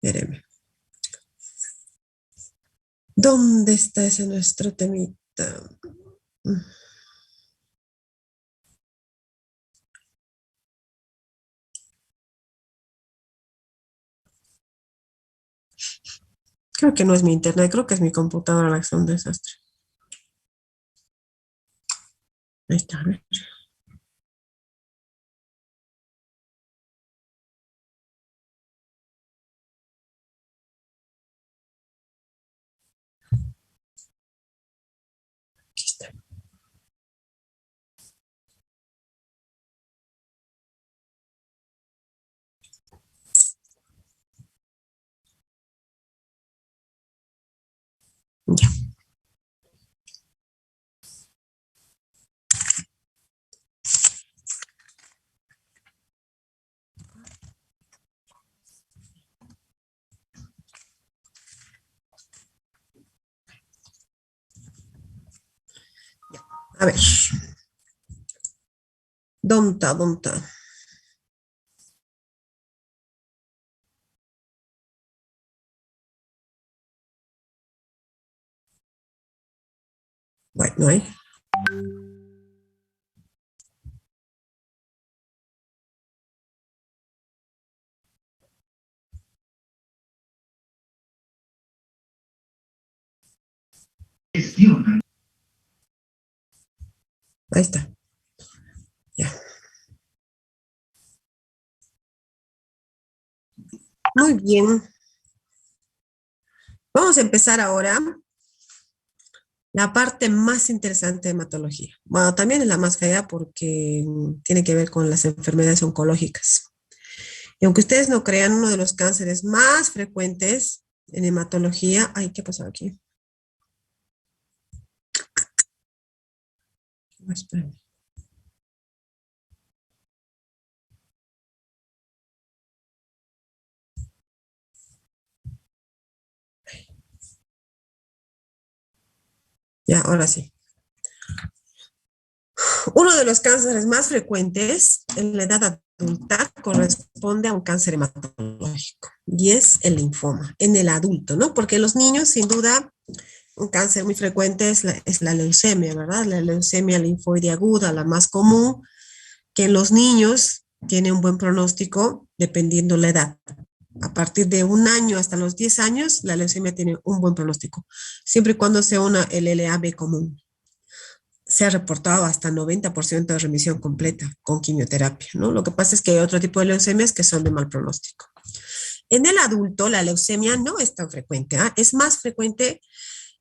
Espéreme. ¿Dónde está ese nuestro temita? Mm, Creo que no es mi internet, creo que es mi computadora la que es un desastre. Ahí está, a ver. Aquí está. Ya. A ver. ¿Dónde está? ¿Dónde está? Bueno, no hay. Ahí está. Ya. Muy bien. Vamos a empezar ahora la parte más interesante de hematología. Bueno, también es la más fea porque tiene que ver con las enfermedades oncológicas. Y aunque ustedes no crean, uno de los cánceres más frecuentes en hematología, ay, ¿qué pasó aquí? Espérame. Ya, ahora sí. Uno de los cánceres más frecuentes en la edad adulta corresponde a un cáncer hematológico y es el linfoma en el adulto, ¿no? Porque en los niños, sin duda, un cáncer muy frecuente es la leucemia, ¿verdad? La leucemia linfoide aguda, la más común, que en los niños tiene un buen pronóstico dependiendo la edad. A partir de 1 año hasta los 10 años, la leucemia tiene un buen pronóstico, siempre y cuando sea una LLAB común. Se ha reportado hasta 90% de remisión completa con quimioterapia, ¿no? Lo que pasa es que hay otro tipo de leucemias que son de mal pronóstico. En el adulto, la leucemia no es tan frecuente, ¿eh?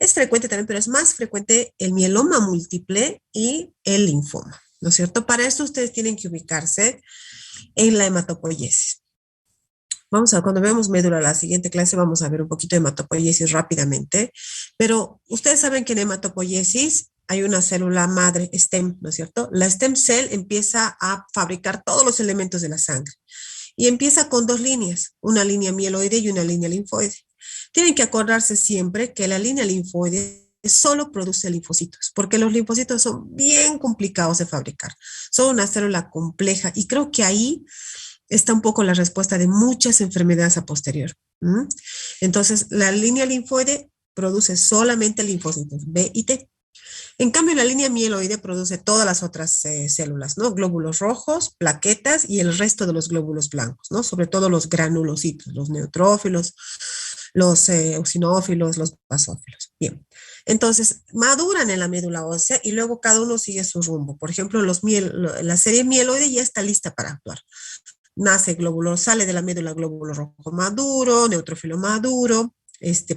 Es frecuente también, pero es más frecuente el mieloma múltiple y el linfoma, ¿no es cierto? Para eso ustedes tienen que ubicarse en la hematopoiesis. Vamos a, cuando veamos médula, la siguiente clase, vamos a ver un poquito de hematopoiesis rápidamente, pero ustedes saben que en hematopoiesis hay una célula madre, stem, ¿no es cierto? La stem cell empieza a fabricar todos los elementos de la sangre y empieza con dos líneas, una línea mieloide y una línea linfoide. Tienen que acordarse siempre que la línea linfoide solo produce linfocitos, porque los linfocitos son bien complicados de fabricar. Son una célula compleja y creo que ahí está un poco la respuesta de muchas enfermedades a posterior. ¿Mm? Entonces, la línea linfoide produce solamente linfocitos B y T. En cambio, la línea mieloide produce todas las otras células, ¿no? Glóbulos rojos, plaquetas y el resto de los glóbulos blancos, ¿no? Sobre todo los granulocitos, los neutrófilos, los eosinófilos, los basófilos. Bien. Entonces, maduran en la médula ósea y luego cada uno sigue su rumbo. Por ejemplo, la serie mieloide ya está lista para actuar. Nace glóbulo, sale de la médula glóbulo rojo maduro, neutrófilo maduro,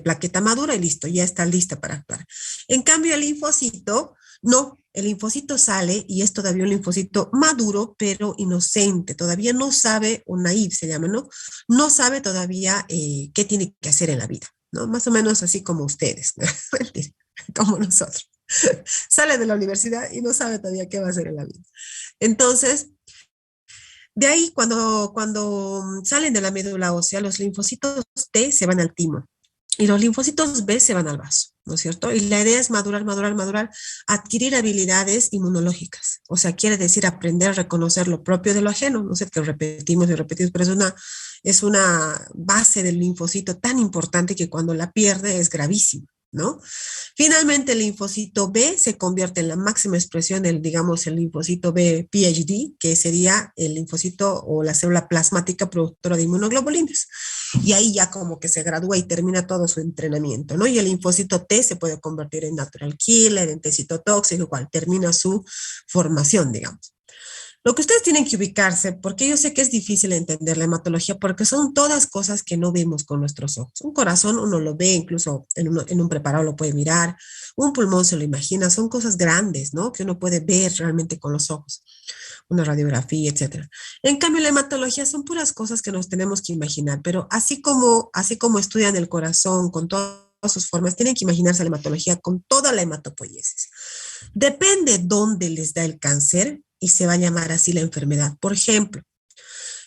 plaqueta madura y listo, ya está lista para actuar. En cambio, el linfocito, no, el linfocito sale y es todavía un linfocito maduro, pero inocente, todavía no sabe, o naive se llama, ¿no? No sabe todavía qué tiene que hacer en la vida, ¿no? Más o menos así como ustedes, como nosotros. Sale de la universidad y no sabe todavía qué va a hacer en la vida. Entonces, de ahí, cuando salen de la médula ósea, los linfocitos T se van al timo y los linfocitos B se van al vaso, ¿no es cierto? Y la idea es madurar, madurar, madurar, adquirir habilidades inmunológicas. O sea, quiere decir aprender a reconocer lo propio de lo ajeno, no sé, que repetimos y repetimos, pero es una base del linfocito tan importante que cuando la pierde es gravísimo, ¿no? Finalmente, el linfocito B se convierte en la máxima expresión del, digamos, el linfocito B PhD, que sería el linfocito o la célula plasmática productora de inmunoglobulinas. Y ahí ya como que se gradúa y termina todo su entrenamiento, ¿no? Y el linfocito T se puede convertir en natural killer, en T citotóxico, igual termina su formación, digamos. Lo que ustedes tienen que ubicarse, porque yo sé que es difícil entender la hematología, porque son todas cosas que no vemos con nuestros ojos. Un corazón uno lo ve, incluso en un preparado lo puede mirar, un pulmón se lo imagina, son cosas grandes, ¿no? Que uno puede ver realmente con los ojos, una radiografía, etcétera. En cambio, la hematología son puras cosas que nos tenemos que imaginar, pero así como estudian el corazón con todas sus formas, tienen que imaginarse la hematología con toda la hematopoiesis. Depende dónde les da el cáncer y se va a llamar así la enfermedad. Por ejemplo,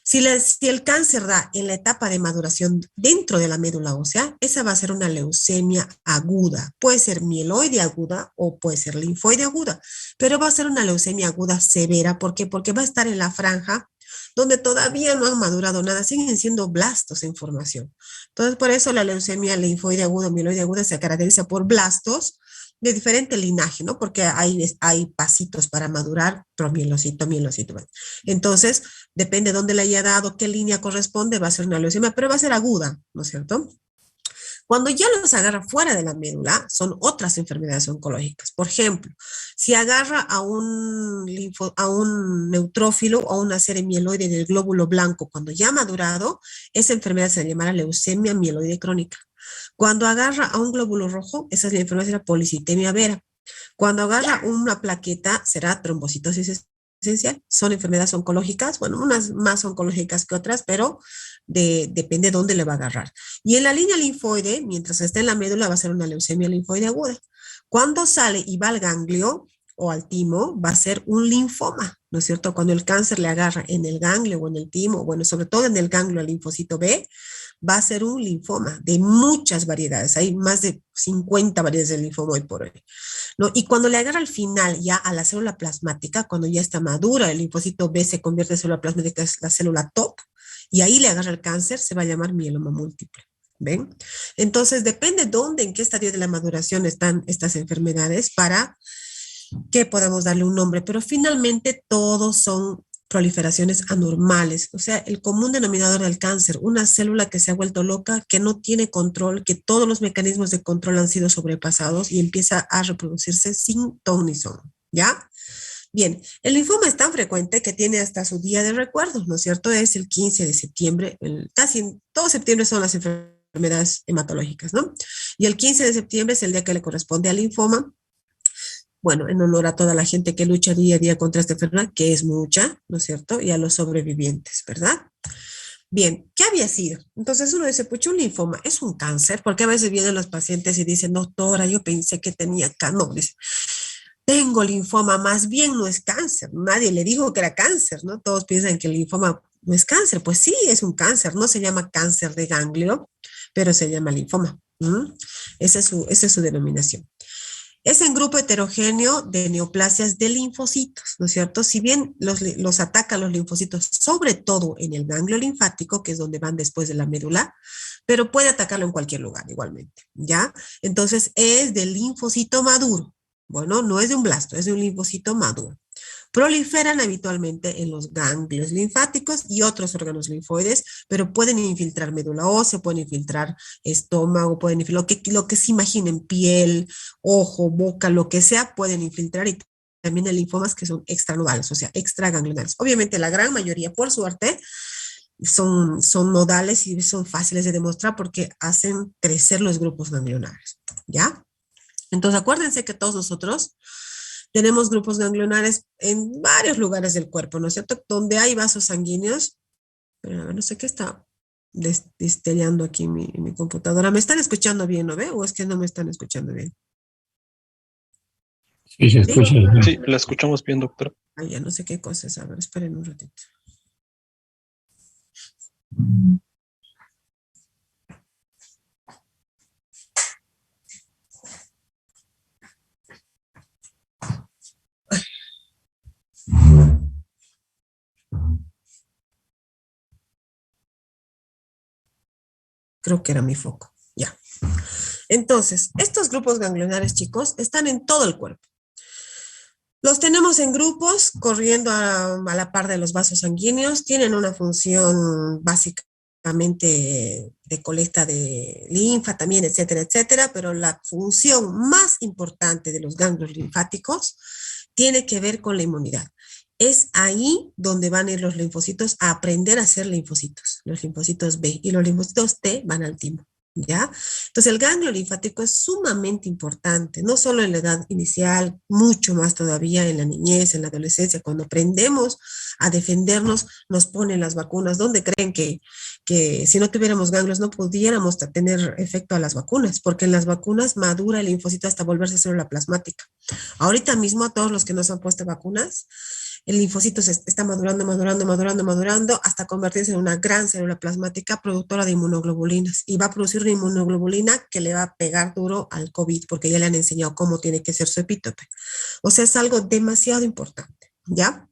si el cáncer da en la etapa de maduración dentro de la médula ósea, esa va a ser una leucemia aguda. Puede ser mieloide aguda o puede ser linfoide aguda, pero va a ser una leucemia aguda severa. ¿Por qué? Porque va a estar en la franja donde todavía no han madurado nada, siguen siendo blastos en formación. Entonces, por eso la leucemia linfoide aguda o mieloide aguda se caracteriza por blastos de diferente linaje, ¿no? Porque hay pasitos para madurar, promielocito, mielocito. Entonces, depende de dónde le haya dado, qué línea corresponde, va a ser una leucemia, pero va a ser aguda, ¿no es cierto? Cuando ya los agarra fuera de la médula, son otras enfermedades oncológicas. Por ejemplo, si agarra a un neutrófilo o una serie mieloide del glóbulo blanco cuando ya ha madurado, esa enfermedad se llamará leucemia mieloide crónica. Cuando agarra a un glóbulo rojo, esa es la enfermedad será policitemia vera. Cuando agarra una plaqueta, será trombocitosis esencial. Son enfermedades oncológicas, bueno, unas más oncológicas que otras, pero depende de dónde le va a agarrar. Y en la línea linfoide, mientras esté en la médula, va a ser una leucemia linfoide aguda. Cuando sale y va al ganglio o al timo, va a ser un linfoma, ¿no es cierto? Cuando el cáncer le agarra en el ganglio o en el timo, bueno, sobre todo en el ganglio al linfocito B, va a ser un linfoma de muchas variedades. Hay más de 50 variedades de linfoma hoy por hoy, ¿no? Y cuando le agarra al final ya a la célula plasmática, cuando ya está madura, el linfocito B se convierte en célula plasmática, es la célula top, y ahí le agarra el cáncer, se va a llamar mieloma múltiple. ¿Ven? Entonces, depende dónde, en qué estadio de la maduración están estas enfermedades para que podamos darle un nombre, pero finalmente todos son proliferaciones anormales, o sea, el común denominador del cáncer, una célula que se ha vuelto loca, que no tiene control, que todos los mecanismos de control han sido sobrepasados y empieza a reproducirse sin ton ni son, ¿ya? Bien, el linfoma es tan frecuente que tiene hasta su día de recuerdo, ¿no es cierto? Es el 15 de septiembre, casi en todo septiembre son las enfermedades hematológicas, ¿no? Y el 15 de septiembre es el día que le corresponde al linfoma, bueno, en honor a toda la gente que lucha día a día contra esta enfermedad, que es mucha, ¿no es cierto? Y a los sobrevivientes, ¿verdad? Bien, ¿qué había sido? Entonces uno dice, pucha, un linfoma es un cáncer, porque a veces vienen los pacientes y dicen, doctora, yo pensé que tenía cáncer. No, dice, tengo linfoma, más bien no es cáncer. Nadie le dijo que era cáncer, ¿no? Todos piensan que el linfoma no es cáncer. Pues sí, es un cáncer, no se llama cáncer de ganglio, pero se llama linfoma. ¿Mm? Esa es su denominación. Es en grupo heterogéneo de neoplasias de linfocitos, ¿no es cierto? Si bien los atacan los linfocitos, sobre todo en el ganglio linfático, que es donde van después de la médula, pero puede atacarlo en cualquier lugar igualmente, ¿ya? Entonces es del linfocito maduro. Bueno, no es de un blasto, es de un linfocito maduro. Proliferan habitualmente en los ganglios linfáticos y otros órganos linfoides, pero pueden infiltrar médula ósea, pueden infiltrar estómago, pueden infiltrar lo que se imaginen, piel, ojo, boca, lo que sea, pueden infiltrar y también hay linfomas que son extranodales, o sea, extraganglionales. Obviamente la gran mayoría, por suerte, son nodales y son fáciles de demostrar porque hacen crecer los grupos ganglionares, ¿ya? Entonces, acuérdense que todos nosotros tenemos grupos ganglionares en varios lugares del cuerpo, ¿no es cierto? Donde hay vasos sanguíneos, pero no sé qué está destellando aquí mi computadora. ¿Me están escuchando bien, no ve? ¿O es que no me están escuchando bien? Sí, se ¿Sí? escucha. Sí, la escuchamos bien, doctor. Ay, ya no sé qué cosa es. A ver, esperen un ratito. Creo que era mi foco. Ya. Entonces, estos grupos ganglionares, chicos, están en todo el cuerpo. Los tenemos en grupos, corriendo a la par de los vasos sanguíneos, tienen una función básicamente de colecta de linfa también, etcétera, etcétera, pero la función más importante de los ganglios linfáticos tiene que ver con la inmunidad. Es ahí donde van a ir los linfocitos a aprender a ser linfocitos, los linfocitos B y los linfocitos T van al timo. ¿Ya? Entonces el ganglio linfático es sumamente importante, no solo en la edad inicial, mucho más todavía en la niñez, en la adolescencia, cuando aprendemos a defendernos, nos ponen las vacunas. ¿Dónde creen que si no tuviéramos ganglios no pudiéramos tener efecto a las vacunas? Porque en las vacunas madura el linfocito hasta volverse célula plasmática. Ahorita mismo a todos los que nos han puesto vacunas, el linfocito se está madurando, madurando, madurando, madurando, hasta convertirse en una gran célula plasmática productora de inmunoglobulinas. Y va a producir una inmunoglobulina que le va a pegar duro al COVID, porque ya le han enseñado cómo tiene que ser su epítope. O sea, es algo demasiado importante, ¿ya?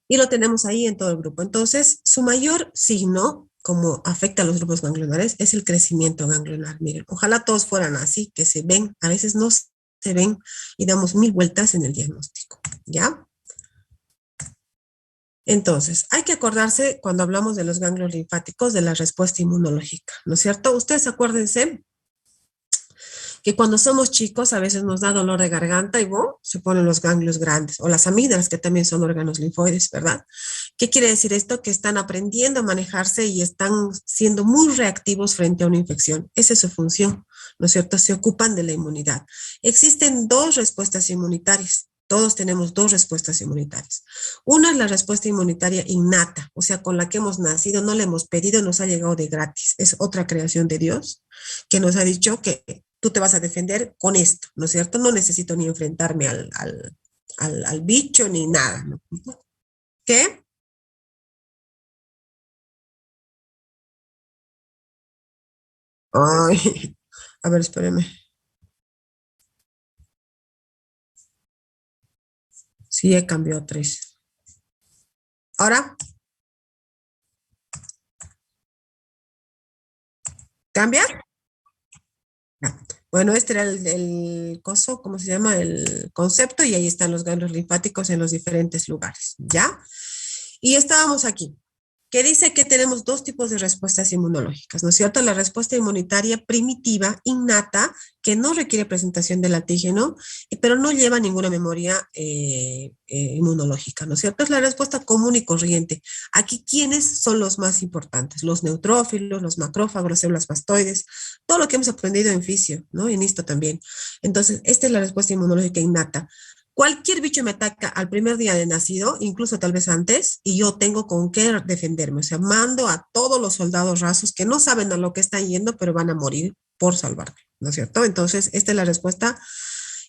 Y lo tenemos ahí en todo el grupo. Entonces, su mayor signo, como afecta a los grupos ganglionares, es el crecimiento ganglionar. Miren, ojalá todos fueran así, que se ven, a veces no se ven y damos 1000 vueltas en el diagnóstico, ¿ya? Entonces, hay que acordarse cuando hablamos de los ganglios linfáticos de la respuesta inmunológica, ¿no es cierto? Ustedes acuérdense que cuando somos chicos a veces nos da dolor de garganta y ¡bum! Se ponen los ganglios grandes o las amígdalas que también son órganos linfoides, ¿verdad? ¿Qué quiere decir esto? Que están aprendiendo a manejarse y están siendo muy reactivos frente a una infección. Esa es su función, ¿no es cierto? Se ocupan de la inmunidad. Existen dos respuestas inmunitarias. Todos tenemos dos respuestas inmunitarias. Una es la respuesta inmunitaria innata, o sea, con la que hemos nacido, no le hemos pedido, nos ha llegado de gratis. Es otra creación de Dios que nos ha dicho que tú te vas a defender con esto, ¿no es cierto? No necesito ni enfrentarme al bicho ni nada, ¿no? ¿Qué? Ay, a ver, espérame. Sí, he cambiado tres. ¿Ahora? ¿Cambia? Ya. Bueno, este era el coso, ¿cómo se llama? El concepto y ahí están los ganglios linfáticos en los diferentes lugares, ¿ya? Y estábamos aquí, que dice que tenemos dos tipos de respuestas inmunológicas, ¿no es cierto? La respuesta inmunitaria primitiva, innata, que no requiere presentación del antígeno, pero no lleva ninguna memoria inmunológica, ¿no es cierto? Es la respuesta común y corriente. Aquí, ¿quiénes son los más importantes? Los neutrófilos, los macrófagos, las células mastoides, todo lo que hemos aprendido en fisio, ¿no? En histo también. Entonces, esta es la respuesta inmunológica innata. Cualquier bicho me ataca al primer día de nacido, incluso tal vez antes, y yo tengo con qué defenderme. O sea, mando a todos los soldados rasos que no saben a lo que están yendo, pero van a morir por salvarme, ¿no es cierto? Entonces, esta es la respuesta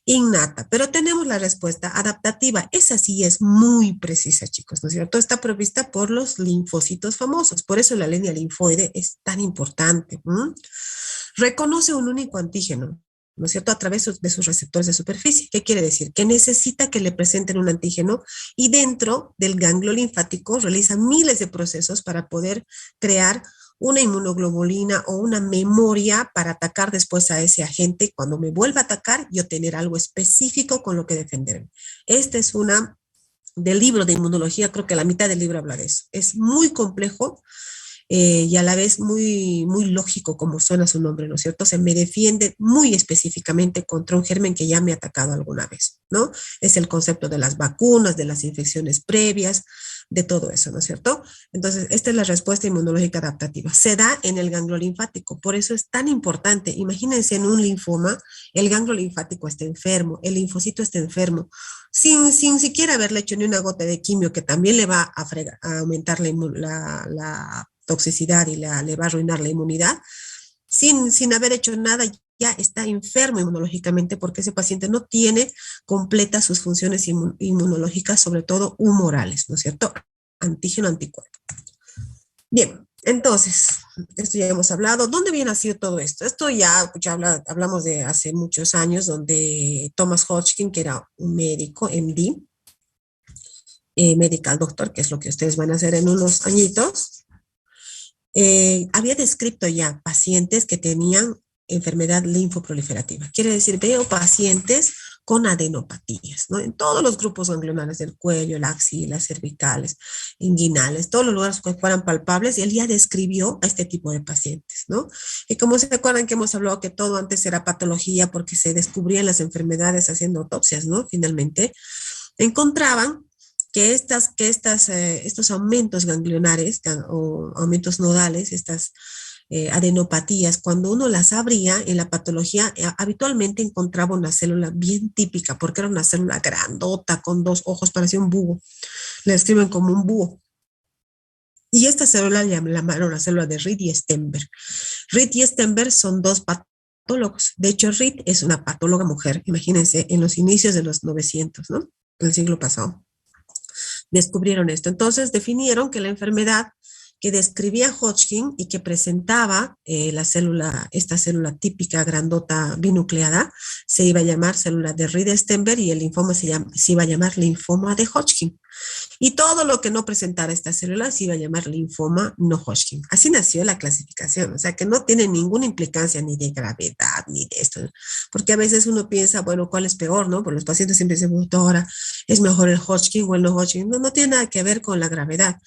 innata, pero tenemos la respuesta adaptativa. Esa sí es muy precisa, chicos, ¿no es cierto? Está provista por los linfocitos famosos. Por eso la línea linfoide es tan importante. Reconoce un único antígeno, ¿no es cierto?, a través de sus receptores de superficie. ¿Qué quiere decir? Que necesita que le presenten un antígeno y dentro del ganglio linfático realiza miles de procesos para poder crear una inmunoglobulina o una memoria para atacar después a ese agente. Cuando me vuelva a atacar, yo tener algo específico con lo que defenderme. Esta es una del libro de inmunología, creo que la mitad del libro habla de eso. Es muy complejo, y a la vez muy, muy lógico como suena su nombre, ¿no es cierto? Se me defiende muy específicamente contra un germen que ya me ha atacado alguna vez, ¿no? Es el concepto de las vacunas, de las infecciones previas, de todo eso, ¿no es cierto? Entonces, esta es la respuesta inmunológica adaptativa. Se da en el ganglio linfático, por eso es tan importante. Imagínense en un linfoma, el ganglio linfático está enfermo, el linfocito está enfermo, sin siquiera haberle hecho ni una gota de quimio, que también le va a aumentar la toxicidad y le va a arruinar la inmunidad, sin haber hecho nada, ya está enfermo inmunológicamente porque ese paciente no tiene completas sus funciones inmunológicas, sobre todo humorales, ¿no es cierto? Antígeno, anticuerpo. Bien, entonces, esto ya hemos hablado. ¿Dónde había nacido todo esto? Esto ya hablamos de hace muchos años, donde Thomas Hodgkin, que era un médico, MD, medical doctor, que es lo que ustedes van a hacer en unos añitos, había descrito ya pacientes que tenían enfermedad linfoproliferativa. Quiere decir, veo pacientes con adenopatías, ¿no? En todos los grupos ganglionares del cuello, la axila, cervicales, inguinales, todos los lugares que fueran palpables, y él ya describió a este tipo de pacientes, ¿no? Y como se acuerdan que hemos hablado que todo antes era patología porque se descubrían las enfermedades haciendo autopsias, ¿no? Finalmente, encontraban estos aumentos ganglionares o aumentos nodales, estas adenopatías, cuando uno las abría en la patología, habitualmente encontraba una célula bien típica, porque era una célula grandota con dos ojos, parecía un búho. Le describen como un búho. Y esta célula la llamaron la célula de Reed y Stenberg. Reed y Stenberg son dos patólogos. De hecho, Reed es una patóloga mujer, imagínense, en los inicios de los 900, ¿no? El siglo pasado. Descubrieron esto. Entonces definieron que la enfermedad que describía Hodgkin y que presentaba esta célula típica grandota binucleada, se iba a llamar célula de Reed-Stenberg, y el linfoma se iba a llamar linfoma de Hodgkin. Y todo lo que no presentara esta célula se iba a llamar linfoma no Hodgkin. Así nació la clasificación, o sea que no tiene ninguna implicancia ni de gravedad ni de esto, porque a veces uno piensa, bueno, ¿cuál es peor, no? Porque los pacientes siempre dicen, doctora, ¿es mejor el Hodgkin o el no Hodgkin? No, no tiene nada que ver con la gravedad.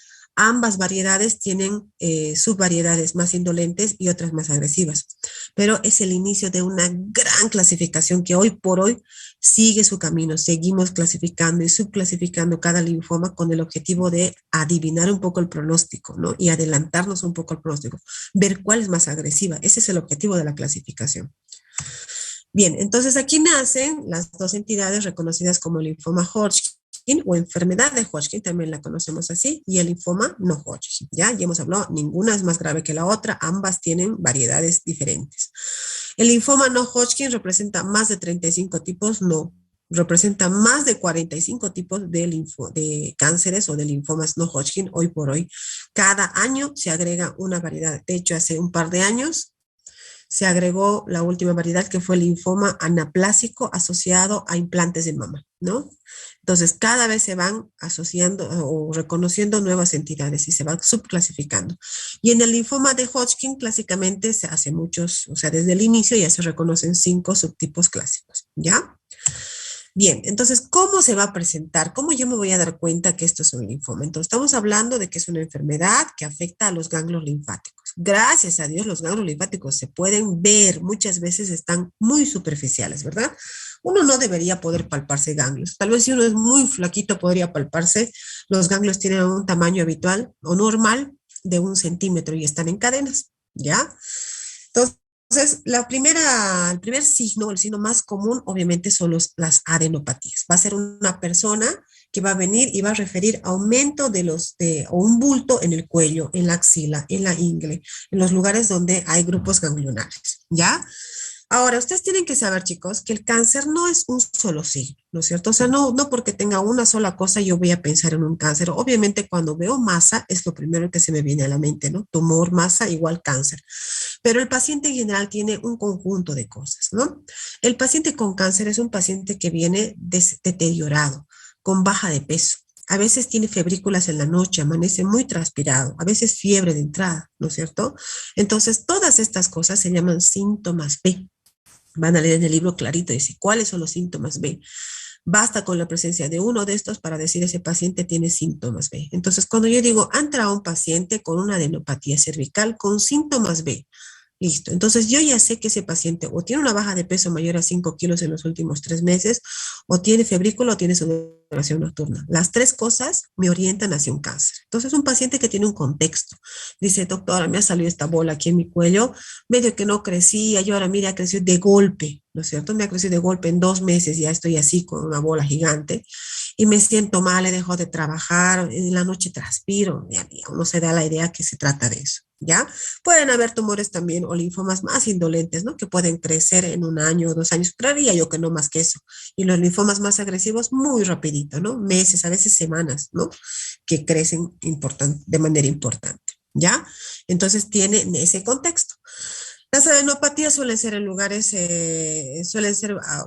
Ambas variedades tienen subvariedades más indolentes y otras más agresivas, pero es el inicio de una gran clasificación que hoy por hoy sigue su camino. Seguimos clasificando y subclasificando cada linfoma con el objetivo de adivinar un poco el pronóstico, ¿no? Y adelantarnos un poco al pronóstico, ver cuál es más agresiva. Ese es el objetivo de la clasificación. Bien, entonces aquí nacen las dos entidades reconocidas como linfoma Hodgkin o enfermedad de Hodgkin, también la conocemos así, y el linfoma no Hodgkin. Ya hemos hablado, ninguna es más grave que la otra, ambas tienen variedades diferentes. El linfoma no Hodgkin representa más de 35 tipos, no, representa más de 45 tipos de cánceres o de linfomas no Hodgkin hoy por hoy. Cada año se agrega una variedad. De hecho, hace un par de años se agregó la última variedad, que fue el linfoma anaplásico asociado a implantes de mama, ¿no? Entonces, cada vez se van asociando o reconociendo nuevas entidades y se van subclasificando. Y en el linfoma de Hodgkin, clásicamente, se hace muchos, o sea, desde el inicio ya se reconocen 5 subtipos clásicos, ¿ya? Bien, entonces, ¿cómo se va a presentar? ¿Cómo yo me voy a dar cuenta que esto es un linfoma? Entonces, estamos hablando de que es una enfermedad que afecta a los ganglios linfáticos. Gracias a Dios, los ganglios linfáticos se pueden ver, muchas veces están muy superficiales, ¿verdad? Uno no debería poder palparse ganglios. Tal vez si uno es muy flaquito podría palparse. Los ganglios tienen un tamaño habitual o normal de 1 centímetro y están en cadenas, ¿ya? Entonces, el primer signo, el signo más común, obviamente, son las adenopatías. Va a ser una persona que va a venir y va a referir aumento o un bulto en el cuello, en la axila, en la ingle, en los lugares donde hay grupos ganglionares, ¿ya? Ahora, ustedes tienen que saber, chicos, que el cáncer no es un solo signo, ¿no es cierto? O sea, no porque tenga una sola cosa yo voy a pensar en un cáncer. Obviamente, cuando veo masa, es lo primero que se me viene a la mente, ¿no? Tumor, masa, igual cáncer. Pero el paciente en general tiene un conjunto de cosas, ¿no? El paciente con cáncer es un paciente que viene deteriorado, con baja de peso. A veces tiene febrículas en la noche, amanece muy transpirado, a veces fiebre de entrada, ¿no es cierto? Entonces, todas estas cosas se llaman síntomas B. Van a leer en el libro clarito, dice, ¿cuáles son los síntomas B? Basta con la presencia de uno de estos para decir ese paciente tiene síntomas B. Entonces, cuando yo digo, entra un paciente con una adenopatía cervical con síntomas B, listo. Entonces, yo ya sé que ese paciente o tiene una baja de peso mayor a 5 kilos en los últimos 3 meses, o tiene febrícula o tiene sudoración nocturna. Las tres cosas me orientan hacia un cáncer. Entonces, un paciente que tiene un contexto, dice, doctora, me ha salido esta bola aquí en mi cuello, medio que no crecía, yo ahora mira, creció de golpe, ¿no es cierto? Me ha crecido de golpe en 2 meses, ya estoy así con una bola gigante y me siento mal, he dejado de trabajar, en la noche transpiro, ya uno se da la idea que se trata de eso, ¿ya? Pueden haber tumores también o linfomas más indolentes, ¿no? Que pueden crecer en 1 año o 2 años, creería yo que no más que eso. Y los linfomas más agresivos muy rapidito, ¿no? Meses, a veces semanas, ¿no? Que crecen de manera importante, ¿ya? Entonces tiene ese contexto. Las adenopatías suelen ser,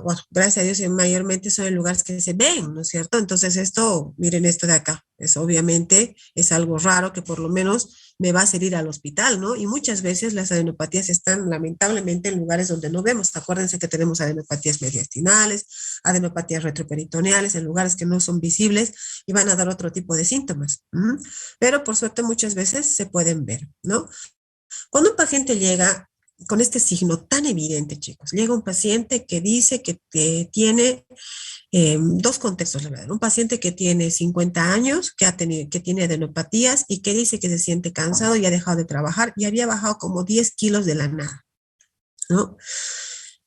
bueno, gracias a Dios, mayormente son en lugares que se ven, ¿no es cierto? Entonces esto, miren esto de acá, es obviamente, es algo raro que por lo menos me va a hacer ir al hospital, ¿no? Y muchas veces las adenopatías están lamentablemente en lugares donde no vemos. Acuérdense que tenemos adenopatías mediastinales, adenopatías retroperitoneales, en lugares que no son visibles y van a dar otro tipo de síntomas. Pero por suerte muchas veces se pueden ver, ¿no? Cuando un paciente llega con este signo tan evidente, chicos, llega un paciente que dice que tiene dos contextos, la verdad. Un paciente que tiene 50 años, que tiene adenopatías y que dice que se siente cansado y ha dejado de trabajar y había bajado como 10 kilos de la nada, ¿no?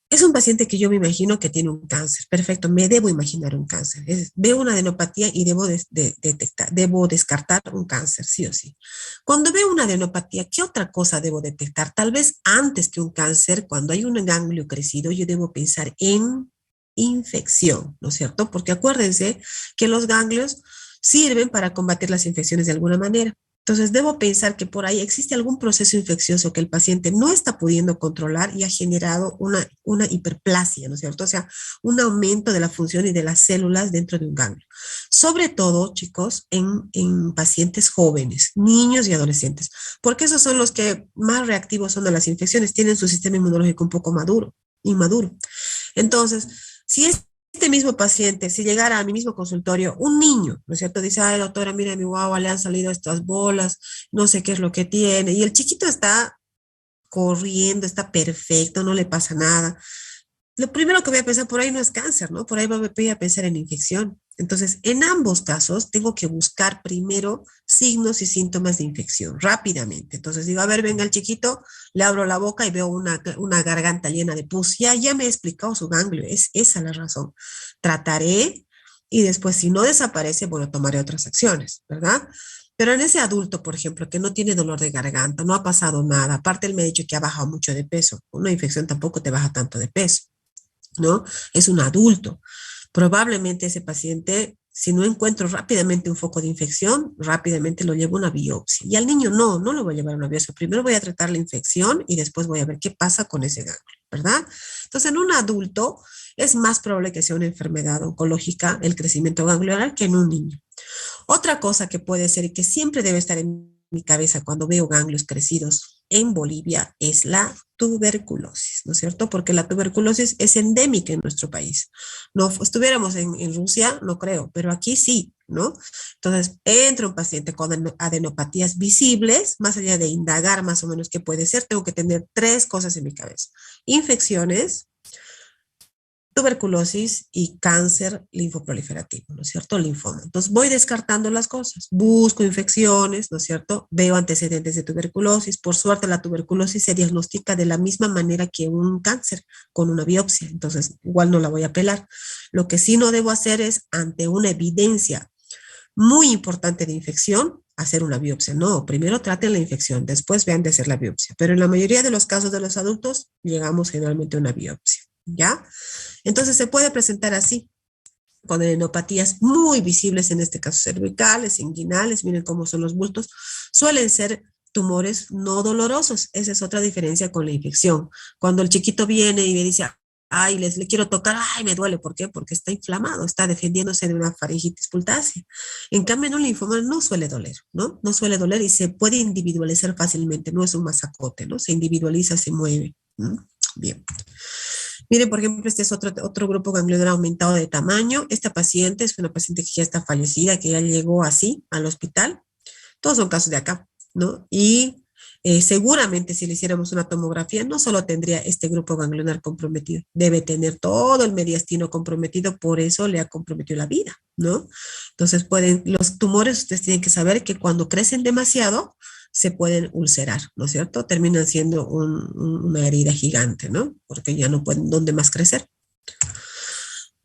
Es un paciente que yo me imagino que tiene un cáncer. Perfecto, me debo imaginar un cáncer. Veo una adenopatía y debo descartar un cáncer, sí o sí. Cuando veo una adenopatía, ¿qué otra cosa debo detectar? Tal vez antes que un cáncer, cuando hay un ganglio crecido, yo debo pensar en infección, ¿no es cierto? Porque acuérdense que los ganglios sirven para combatir las infecciones de alguna manera. Entonces, debo pensar que por ahí existe algún proceso infeccioso que el paciente no está pudiendo controlar y ha generado una hiperplasia, ¿no es cierto? O sea, un aumento de la función y de las células dentro de un ganglio. Sobre todo, chicos, en pacientes jóvenes, niños y adolescentes, porque esos son los que más reactivos son a las infecciones, tienen su sistema inmunológico un poco inmaduro. Entonces, si este mismo paciente, si llegara a mi mismo consultorio, un niño, ¿no es cierto? Dice, ay, doctora, mira, a mi guagua le han salido estas bolas, no sé qué es lo que tiene, y el chiquito está corriendo, está perfecto, no le pasa nada. Lo primero que voy a pensar por ahí no es cáncer, ¿no? Por ahí voy a pensar en infección. Entonces, en ambos casos, tengo que buscar primero signos y síntomas de infección rápidamente. Entonces, digo, a ver, venga el chiquito, le abro la boca y veo una garganta llena de pus. Ya me he explicado su ganglio, es esa la razón. Trataré y después, si no desaparece, bueno, tomaré otras acciones, ¿verdad? Pero en ese adulto, por ejemplo, que no tiene dolor de garganta, no ha pasado nada, aparte él me ha dicho que ha bajado mucho de peso, una infección tampoco te baja tanto de peso, ¿no? Es un adulto. Probablemente ese paciente, si no encuentro rápidamente un foco de infección, rápidamente lo llevo a una biopsia. Y al niño no lo voy a llevar a una biopsia. Primero voy a tratar la infección y después voy a ver qué pasa con ese ganglio, ¿verdad? Entonces, en un adulto es más probable que sea una enfermedad oncológica el crecimiento ganglionar que en un niño. Otra cosa que puede ser y que siempre debe estar en mi cabeza cuando veo ganglios crecidos en Bolivia es la tuberculosis, ¿no es cierto? Porque la tuberculosis es endémica en nuestro país. No estuviéramos en Rusia, no creo, pero aquí sí, ¿no? Entonces, entra un paciente con adenopatías visibles, más allá de indagar más o menos qué puede ser, tengo que tener tres cosas en mi cabeza. Infecciones, tuberculosis y cáncer linfoproliferativo, ¿no es cierto? Linfoma. Entonces voy descartando las cosas, busco infecciones, ¿no es cierto? Veo antecedentes de tuberculosis. Por suerte la tuberculosis se diagnostica de la misma manera que un cáncer, con una biopsia. Entonces igual no la voy a apelar. Lo que sí no debo hacer es, ante una evidencia muy importante de infección, hacer una biopsia. No, primero traten la infección, después vean de hacer la biopsia. Pero en la mayoría de los casos de los adultos, llegamos generalmente a una biopsia, ¿ya? Entonces se puede presentar así, con adenopatías muy visibles, en este caso cervicales, inguinales, miren cómo son los bultos, suelen ser tumores no dolorosos. Esa es otra diferencia con la infección. Cuando el chiquito viene y me dice, ay, le quiero tocar, ay, me duele. ¿Por qué? Porque está inflamado, está defendiéndose de una faringitis pultácea. En cambio, en un linfoma no suele doler, ¿no? No suele doler y se puede individualizar fácilmente, no es un masacote, ¿no? Se individualiza, se mueve. ¿No? Bien. Miren, por ejemplo, este es otro grupo ganglionar aumentado de tamaño. Esta paciente es una paciente que ya está fallecida, que ya llegó así al hospital. Todos son casos de acá, ¿no? Y seguramente si le hiciéramos una tomografía, no solo tendría este grupo ganglionar comprometido, debe tener todo el mediastino comprometido, por eso le ha comprometido la vida, ¿no? Entonces los tumores, ustedes tienen que saber que cuando crecen demasiado, se pueden ulcerar, ¿no es cierto? Terminan siendo una herida gigante, ¿no? Porque ya no pueden, ¿dónde más crecer?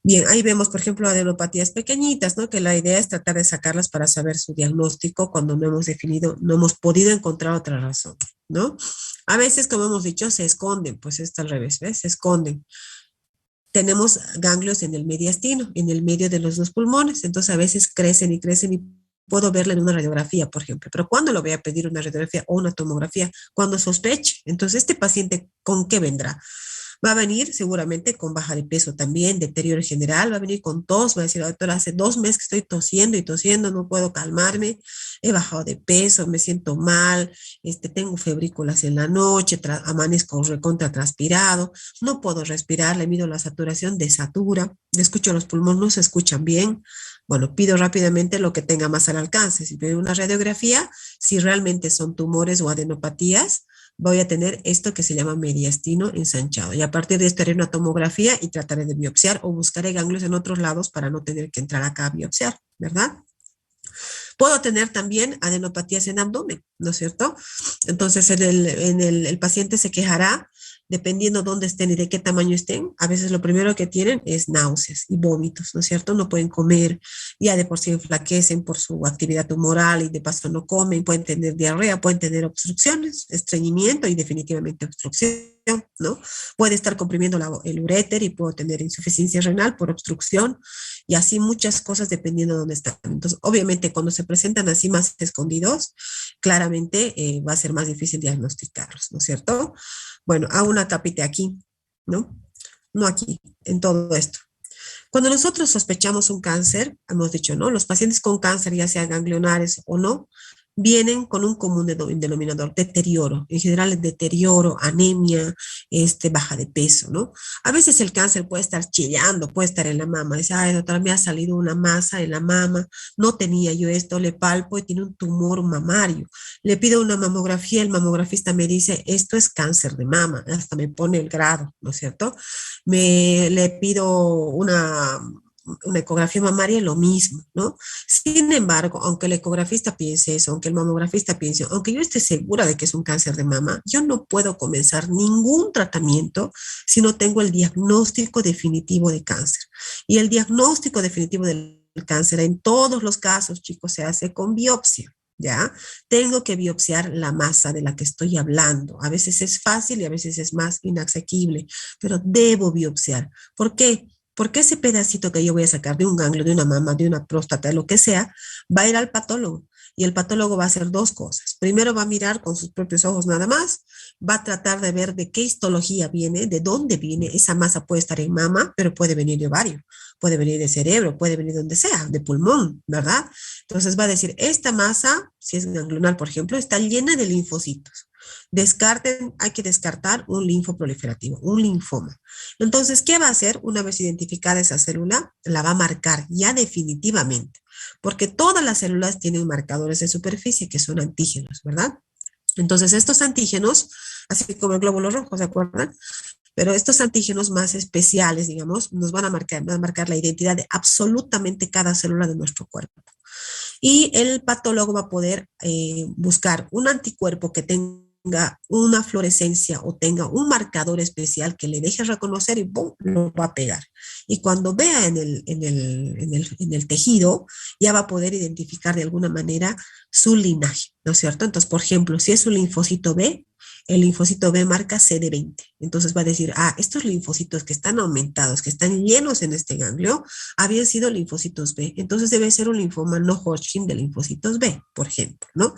Bien, ahí vemos, por ejemplo, adenopatías pequeñitas, ¿no? Que la idea es tratar de sacarlas para saber su diagnóstico cuando no hemos definido, no hemos podido encontrar otra razón, ¿no? A veces, como hemos dicho, se esconden, pues está al revés, ¿ves? Se esconden. Tenemos ganglios en el mediastino, en el medio de los dos pulmones, entonces a veces crecen y crecen y puedo verla en una radiografía, por ejemplo, pero ¿cuándo lo voy a pedir una radiografía o una tomografía? Cuando sospeche. Entonces, este paciente, ¿con qué vendrá? Va a venir seguramente con baja de peso también, deterioro general, va a venir con tos, va a decir, doctor, hace 2 meses que estoy tosiendo y tosiendo, no puedo calmarme, he bajado de peso, me siento mal, tengo febrículas en la noche, amanezco recontra transpirado, no puedo respirar, le mido la saturación, desatura, le escucho los pulmones, no se escuchan bien. Bueno, pido rápidamente lo que tenga más al alcance. Si pido una radiografía, si realmente son tumores o adenopatías, voy a tener esto que se llama mediastino ensanchado. Y a partir de esto haré una tomografía y trataré de biopsiar o buscaré ganglios en otros lados para no tener que entrar acá a biopsiar, ¿verdad? Puedo tener también adenopatías en abdomen, ¿no es cierto? Entonces el paciente se quejará dependiendo dónde estén y de qué tamaño estén. A veces lo primero que tienen es náuseas y vómitos, ¿no es cierto? No pueden comer, ya de por sí enflaquecen por su actividad tumoral y de paso no comen, pueden tener diarrea, pueden tener obstrucciones, estreñimiento y definitivamente obstrucción, ¿no? Puede estar comprimiendo el uréter y puedo tener insuficiencia renal por obstrucción y así muchas cosas dependiendo de dónde están. Entonces, obviamente, cuando se presentan así más escondidos, claramente va a ser más difícil diagnosticarlos, ¿no es cierto? Bueno, hago una capita aquí, ¿no? No aquí, en todo esto. Cuando nosotros sospechamos un cáncer, hemos dicho, ¿no? Los pacientes con cáncer, ya sean ganglionares o no, vienen con un común denominador, deterioro. En general, el deterioro, anemia, baja de peso, ¿no? A veces el cáncer puede estar chillando, puede estar en la mama. Dice, ay, doctora, me ha salido una masa en la mama, no tenía yo esto, le palpo y tiene un tumor mamario. Le pido una mamografía, el mamografista me dice, esto es cáncer de mama, hasta me pone el grado, ¿no es cierto? Le pido una ecografía mamaria, lo mismo, ¿no? Sin embargo, aunque el ecografista piense eso, aunque el mamografista piense, aunque yo esté segura de que es un cáncer de mama, yo no puedo comenzar ningún tratamiento si no tengo el diagnóstico definitivo de cáncer. Y el diagnóstico definitivo del cáncer en todos los casos, chicos, se hace con biopsia. ¿Ya? Tengo que biopsiar la masa de la que estoy hablando. A veces es fácil y a veces es más inaccesible, pero debo biopsiar. ¿Por qué? Porque ese pedacito que yo voy a sacar de un ganglio, de una mama, de una próstata, de lo que sea, va a ir al patólogo. Y el patólogo va a hacer dos cosas. Primero va a mirar con sus propios ojos nada más, va a tratar de ver de qué histología viene, de dónde viene. Esa masa puede estar en mama, pero puede venir de ovario, puede venir de cerebro, puede venir de donde sea, de pulmón, ¿verdad? Entonces va a decir, esta masa, si es ganglionar, por ejemplo, está llena de linfocitos. Descarten, hay que descartar un linfo proliferativo, un linfoma. Entonces, ¿qué va a hacer? Una vez identificada esa célula, la va a marcar ya definitivamente, porque todas las células tienen marcadores de superficie que son antígenos, ¿verdad? Entonces, estos antígenos, así como el glóbulo rojo, ¿se acuerdan? Pero estos antígenos más especiales, digamos, nos van a marcar la identidad de absolutamente cada célula de nuestro cuerpo. Y el patólogo va a poder buscar un anticuerpo que tenga una fluorescencia o tenga un marcador especial que le deje reconocer y ¡pum!, lo va a pegar. Y cuando vea en el tejido, ya va a poder identificar de alguna manera su linaje, ¿no es cierto? Entonces, por ejemplo, si es un linfocito B, el linfocito B marca CD20. Entonces va a decir, estos linfocitos que están aumentados, que están llenos en este ganglio, habían sido linfocitos B. Entonces debe ser un linfoma no Hodgkin de linfocitos B, por ejemplo, ¿no?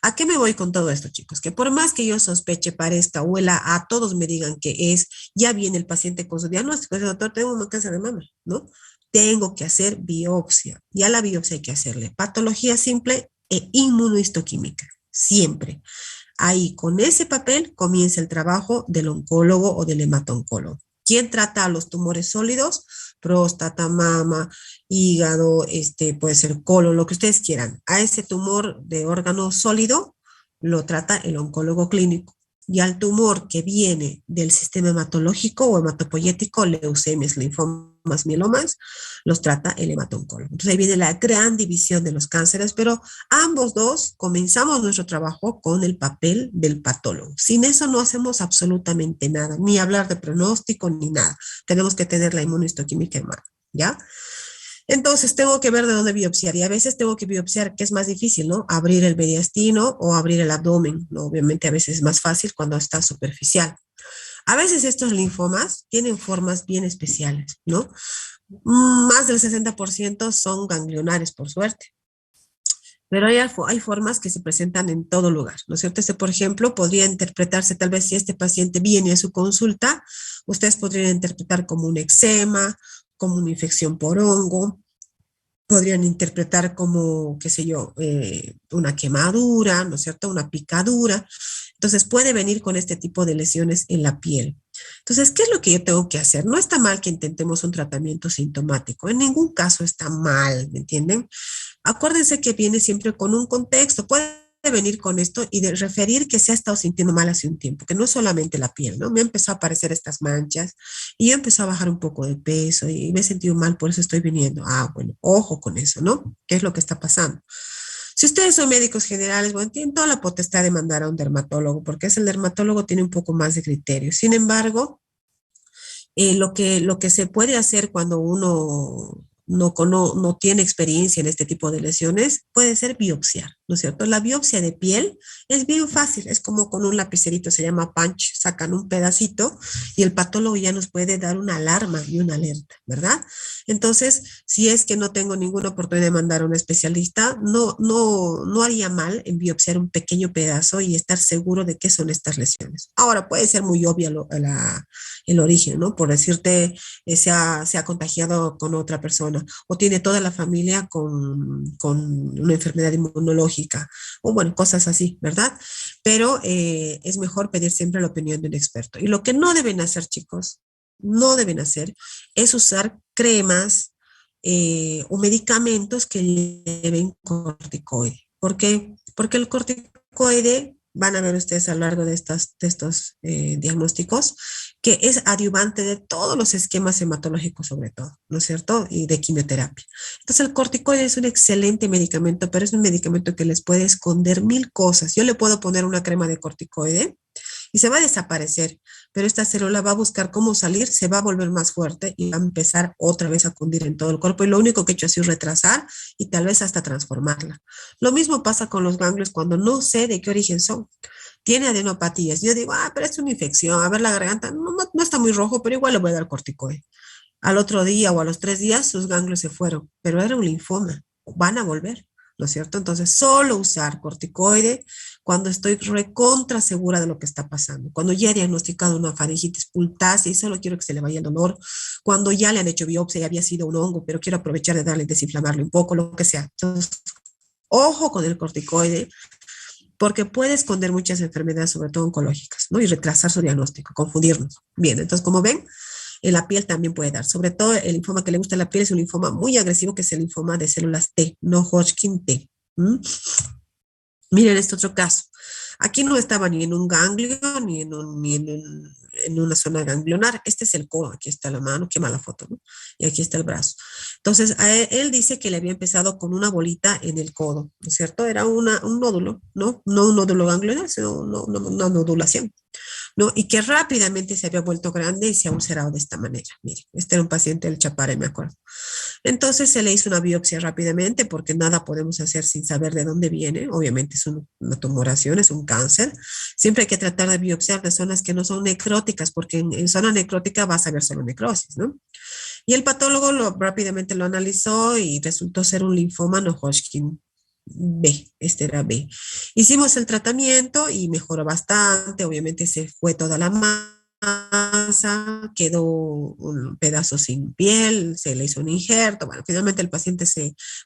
¿A qué me voy con todo esto, chicos? Que por más que yo sospeche, parezca, huela, a todos me digan que ya viene el paciente con su diagnóstico, dice, doctor, tengo un cáncer de mama, ¿no? Tengo que hacer biopsia. Ya la biopsia hay que hacerle patología simple e inmunohistoquímica, siempre. Ahí, con ese papel, comienza el trabajo del oncólogo o del hematoncólogo. ¿Quién trata a los tumores sólidos? Próstata, mama, hígado, puede ser colon, lo que ustedes quieran. A ese tumor de órgano sólido lo trata el oncólogo clínico. Y al tumor que viene del sistema hematológico o hematopoyético, leucemias, linfomas, mielomas, los trata el hematoncólogo. Entonces ahí viene la gran división de los cánceres, pero ambos dos comenzamos nuestro trabajo con el papel del patólogo. Sin eso no hacemos absolutamente nada, ni hablar de pronóstico ni nada. Tenemos que tener la inmunohistoquímica en mano, ¿ya? Entonces tengo que ver de dónde biopsiar y a veces tengo que biopsiar, que es más difícil, ¿no? Abrir el mediastino o abrir el abdomen, ¿no? Obviamente a veces es más fácil cuando está superficial. A veces estos linfomas tienen formas bien especiales, ¿no? Más del 60% son ganglionares, por suerte. Pero hay formas que se presentan en todo lugar, ¿no es cierto? Este, por ejemplo, podría interpretarse tal vez si este paciente viene a su consulta, ustedes podrían interpretar como un eczema, como una infección por hongo, podrían interpretar como, qué sé yo, una quemadura, ¿no es cierto? Una picadura. Entonces puede venir con este tipo de lesiones en la piel. Entonces, ¿qué es lo que yo tengo que hacer? No está mal que intentemos un tratamiento sintomático. En ningún caso está mal, ¿me entienden? Acuérdense que viene siempre con un contexto. Puede venir con esto y de referir que se ha estado sintiendo mal hace un tiempo, que no es solamente la piel, ¿no? Me empezó a aparecer estas manchas y yo empecé a bajar un poco de peso y me he sentido mal, por eso estoy viniendo. Ah, bueno, ojo con eso, ¿no? ¿Qué es lo que está pasando? Si ustedes son médicos generales, bueno, tienen toda la potestad de mandar a un dermatólogo, porque es el dermatólogo tiene un poco más de criterio. Sin embargo, lo que se puede hacer cuando uno no tiene experiencia en este tipo de lesiones puede ser biopsiar, ¿no es cierto? La biopsia de piel es bien fácil, es como con un lapicerito, se llama punch, sacan un pedacito y el patólogo ya nos puede dar una alarma y una alerta, ¿verdad? Entonces, si es que no tengo ninguna oportunidad de mandar a un especialista, no haría mal en biopsiar un pequeño pedazo y estar seguro de qué son estas lesiones. Ahora, puede ser muy obvia el origen, ¿no? Por decirte, se ha contagiado con otra persona o tiene toda la familia con una enfermedad inmunológica o bueno, cosas así, ¿verdad? Pero es mejor pedir siempre la opinión de un experto. Y lo que no deben hacer, chicos, no deben hacer es usar cremas o medicamentos que lleven corticoide. ¿Por qué? Porque el corticoide, van a ver ustedes a lo largo de estos diagnósticos, que es adyuvante de todos los esquemas hematológicos sobre todo, ¿no es cierto? Y de quimioterapia. Entonces el corticoide es un excelente medicamento, pero es un medicamento que les puede esconder mil cosas. Yo le puedo poner una crema de corticoide y se va a desaparecer, pero esta célula va a buscar cómo salir, se va a volver más fuerte y va a empezar otra vez a cundir en todo el cuerpo y lo único que he hecho ha sido retrasar y tal vez hasta transformarla. Lo mismo pasa con los ganglios cuando no sé de qué origen son. Tiene adenopatías. Yo digo, pero es una infección, a ver la garganta, no está muy rojo, pero igual le voy a dar corticoide. Al otro día o a los 3 días sus ganglios se fueron, pero era un linfoma, van a volver, ¿no es cierto? Entonces, solo usar corticoide cuando estoy recontra segura de lo que está pasando, cuando ya he diagnosticado una faringitis pultácea y solo quiero que se le vaya el dolor, cuando ya le han hecho biopsia y había sido un hongo, pero quiero aprovechar de darle, desinflamarle un poco, lo que sea. Entonces, ojo con el corticoide, porque puede esconder muchas enfermedades, sobre todo oncológicas, ¿no? Y retrasar su diagnóstico, confundirnos. Bien, entonces, como ven, en la piel también puede dar. Sobre todo el linfoma que le gusta a la piel es un linfoma muy agresivo, que es el linfoma de células T, no Hodgkin T. ¿Mm? Miren este otro caso. Aquí no estaba ni en un ganglio, en una zona ganglionar. Este es el codo, aquí está la mano, qué mala foto, ¿no? Y aquí está el brazo. Entonces, él dice que le había empezado con una bolita en el codo, ¿no es cierto? Era un nódulo, ¿no? No un nódulo ganglionar, sino una nodulación. ¿No? Y que rápidamente se había vuelto grande y se ha ulcerado de esta manera. Mire, este era un paciente del Chapare, me acuerdo. Entonces se le hizo una biopsia rápidamente porque nada podemos hacer sin saber de dónde viene. Obviamente es una tumoración, es un cáncer. Siempre hay que tratar de biopsiar de zonas que no son necróticas porque en zona necrótica vas a ver solo necrosis, ¿no? Y el patólogo rápidamente lo analizó y resultó ser un linfoma no Hodgkin B, este era B. Hicimos el tratamiento y mejoró bastante, obviamente se fue toda la masa, quedó un pedazo sin piel, se le hizo un injerto, bueno, finalmente el paciente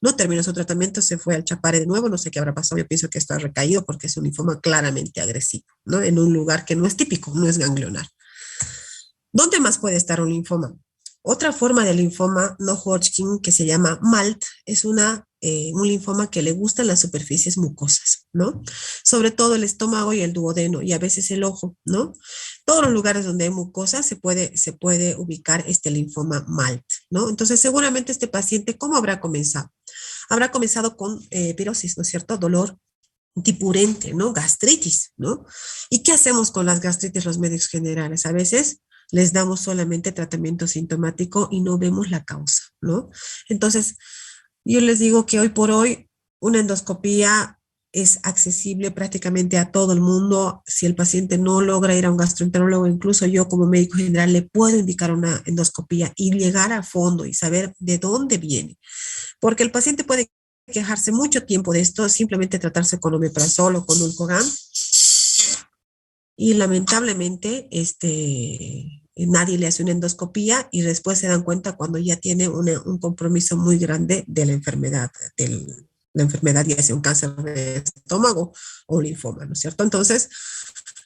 no terminó su tratamiento, se fue al Chapare de nuevo, no sé qué habrá pasado, yo pienso que esto ha recaído porque es un linfoma claramente agresivo, ¿no? En un lugar que no es típico, no es ganglionar. ¿Dónde más puede estar un linfoma? Otra forma de linfoma no Hodgkin que se llama MALT es un linfoma que le gustan las superficies mucosas, ¿no? Sobre todo el estómago y el duodeno y a veces el ojo, ¿no? Todos los lugares donde hay mucosa se puede ubicar este linfoma MALT, ¿no? Entonces seguramente este paciente, ¿cómo habrá comenzado? Habrá comenzado con pirosis, ¿no es cierto? Dolor dipurente, ¿no? Gastritis, ¿no? ¿Y qué hacemos con las gastritis los médicos generales? A veces les damos solamente tratamiento sintomático y no vemos la causa, ¿no? Entonces, yo les digo que hoy por hoy una endoscopía es accesible prácticamente a todo el mundo. Si el paciente no logra ir a un gastroenterólogo, incluso yo como médico general le puedo indicar una endoscopía y llegar a fondo y saber de dónde viene. Porque el paciente puede quejarse mucho tiempo de esto, simplemente tratarse con omeprazol o con Ulcogan. Y lamentablemente, nadie le hace una endoscopía y después se dan cuenta cuando ya tiene un compromiso muy grande de la enfermedad, ya sea un cáncer de estómago o un linfoma, ¿no es cierto? Entonces,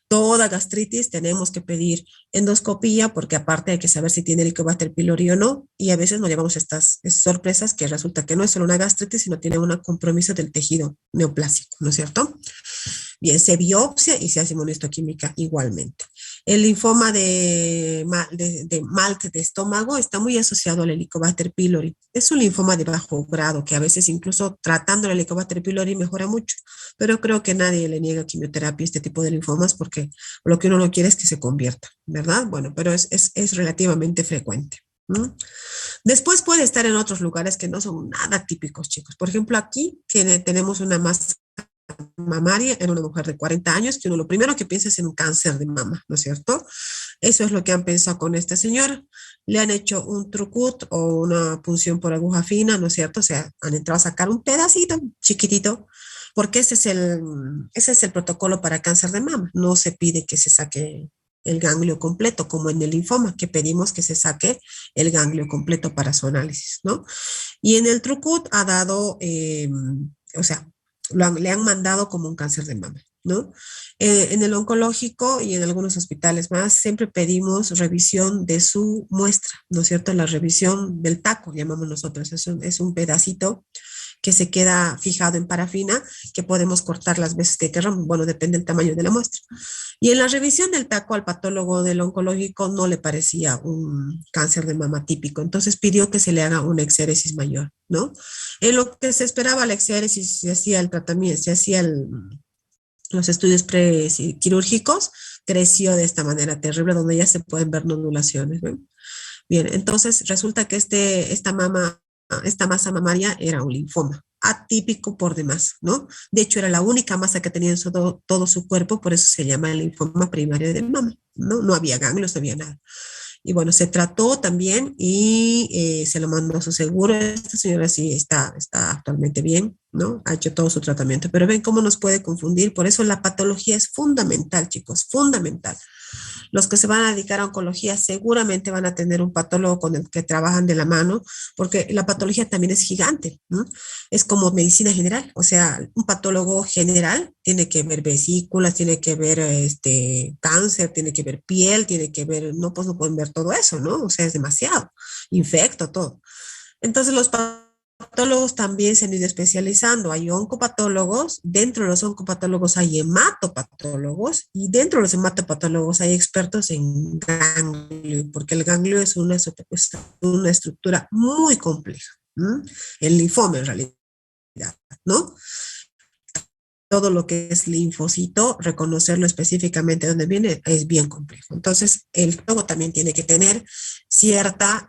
toda gastritis tenemos que pedir endoscopía porque aparte hay que saber si tiene Helicobacter pylori o no, y a veces nos llevamos estas sorpresas que resulta que no es solo una gastritis, sino tiene un compromiso del tejido neoplásico, ¿no es cierto? Bien, se biopsia y se hace inmunohistoquímica igualmente. El linfoma de Malt de estómago está muy asociado al Helicobacter pylori. Es un linfoma de bajo grado que a veces incluso tratando el Helicobacter pylori mejora mucho, pero creo que nadie le niega quimioterapia a este tipo de linfomas porque lo que uno no quiere es que se convierta, ¿verdad? Bueno, pero es relativamente frecuente. ¿No? Después puede estar en otros lugares que no son nada típicos, chicos. Por ejemplo, aquí tenemos una masa mamaria en una mujer de 40 años, que uno lo primero que piensa es en un cáncer de mama, ¿no es cierto? Eso es lo que han pensado con esta señora. Le han hecho un trucut o una punción por aguja fina, ¿no es cierto? O sea, han entrado a sacar un pedacito chiquitito, porque ese es el protocolo para cáncer de mama. No se pide que se saque el ganglio completo, como en el linfoma, que pedimos que se saque el ganglio completo para su análisis, ¿no? Y en el trucut ha dado, o sea, le han mandado como un cáncer de mama, ¿no? En el oncológico y en algunos hospitales más siempre pedimos revisión de su muestra, ¿no es cierto? La revisión del taco, llamamos nosotros, es un pedacito que se queda fijado en parafina, que podemos cortar las veces que queramos, bueno, depende del tamaño de la muestra. Y en la revisión del taco al patólogo del oncológico no le parecía un cáncer de mama típico, entonces pidió que se le haga una exéresis mayor, ¿no? En lo que se esperaba la exéresis, se hacía el tratamiento, los estudios prequirúrgicos, creció de esta manera terrible, donde ya se pueden ver nodulaciones, ¿no? Bien, entonces resulta que esta masa mamaria era un linfoma, atípico por demás, ¿no? De hecho, era la única masa que tenía en todo su cuerpo, por eso se llama el linfoma primario de mama, ¿no? No había ganglios, no había nada. Y bueno, se trató también y se lo mandó a su seguro. Esta señora sí está actualmente bien, ¿no? Ha hecho todo su tratamiento, pero ven cómo nos puede confundir. Por eso la patología es fundamental, chicos, fundamental. Los que se van a dedicar a oncología seguramente van a tener un patólogo con el que trabajan de la mano, porque la patología también es gigante, ¿no? Es como medicina general, o sea, un patólogo general tiene que ver vesículas, tiene que ver cáncer, tiene que ver piel, tiene que ver, no, pues no pueden ver todo eso, ¿no? O sea, es demasiado, infecto, todo. Entonces los patólogos también se han ido especializando. Hay oncopatólogos, dentro de los oncopatólogos hay hematopatólogos y dentro de los hematopatólogos hay expertos en ganglio, porque el ganglio es una estructura muy compleja. ¿No? El linfoma en realidad, ¿no? Todo lo que es linfocito, reconocerlo específicamente de dónde viene es bien complejo. Entonces, el logo también tiene que tener cierta.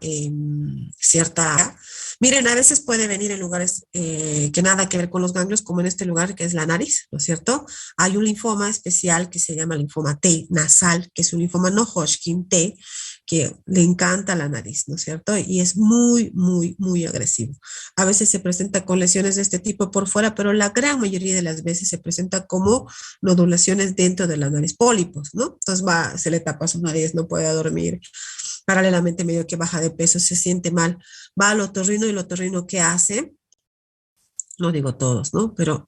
Miren, a veces puede venir en lugares que nada que ver con los ganglios, como en este lugar que es la nariz, ¿no es cierto? Hay un linfoma especial que se llama linfoma T nasal, que es un linfoma no Hodgkin T, que le encanta la nariz, ¿no es cierto? Y es muy, muy, muy agresivo. A veces se presenta con lesiones de este tipo por fuera, pero la gran mayoría de las veces se presenta como nodulaciones dentro de la nariz, pólipos, ¿no? Entonces se le tapa su nariz, no puede dormir, paralelamente medio que baja de peso, se siente mal, va al otorrino y el otorrino, ¿qué hace? No digo todos, ¿no? Pero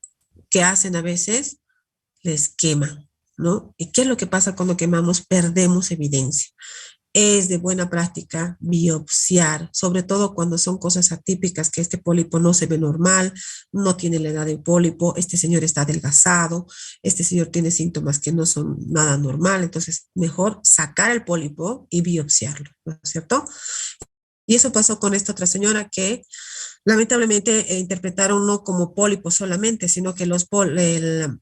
¿qué hacen a veces? Les queman, ¿no? ¿Y qué es lo que pasa cuando quemamos? Perdemos evidencia. Es de buena práctica biopsiar, sobre todo cuando son cosas atípicas, que este pólipo no se ve normal, no tiene la edad de pólipo, este señor está adelgazado, este señor tiene síntomas que no son nada normal, entonces mejor sacar el pólipo y biopsiarlo, ¿no es cierto? Y eso pasó con esta otra señora que lamentablemente interpretaron no como pólipo solamente, sino que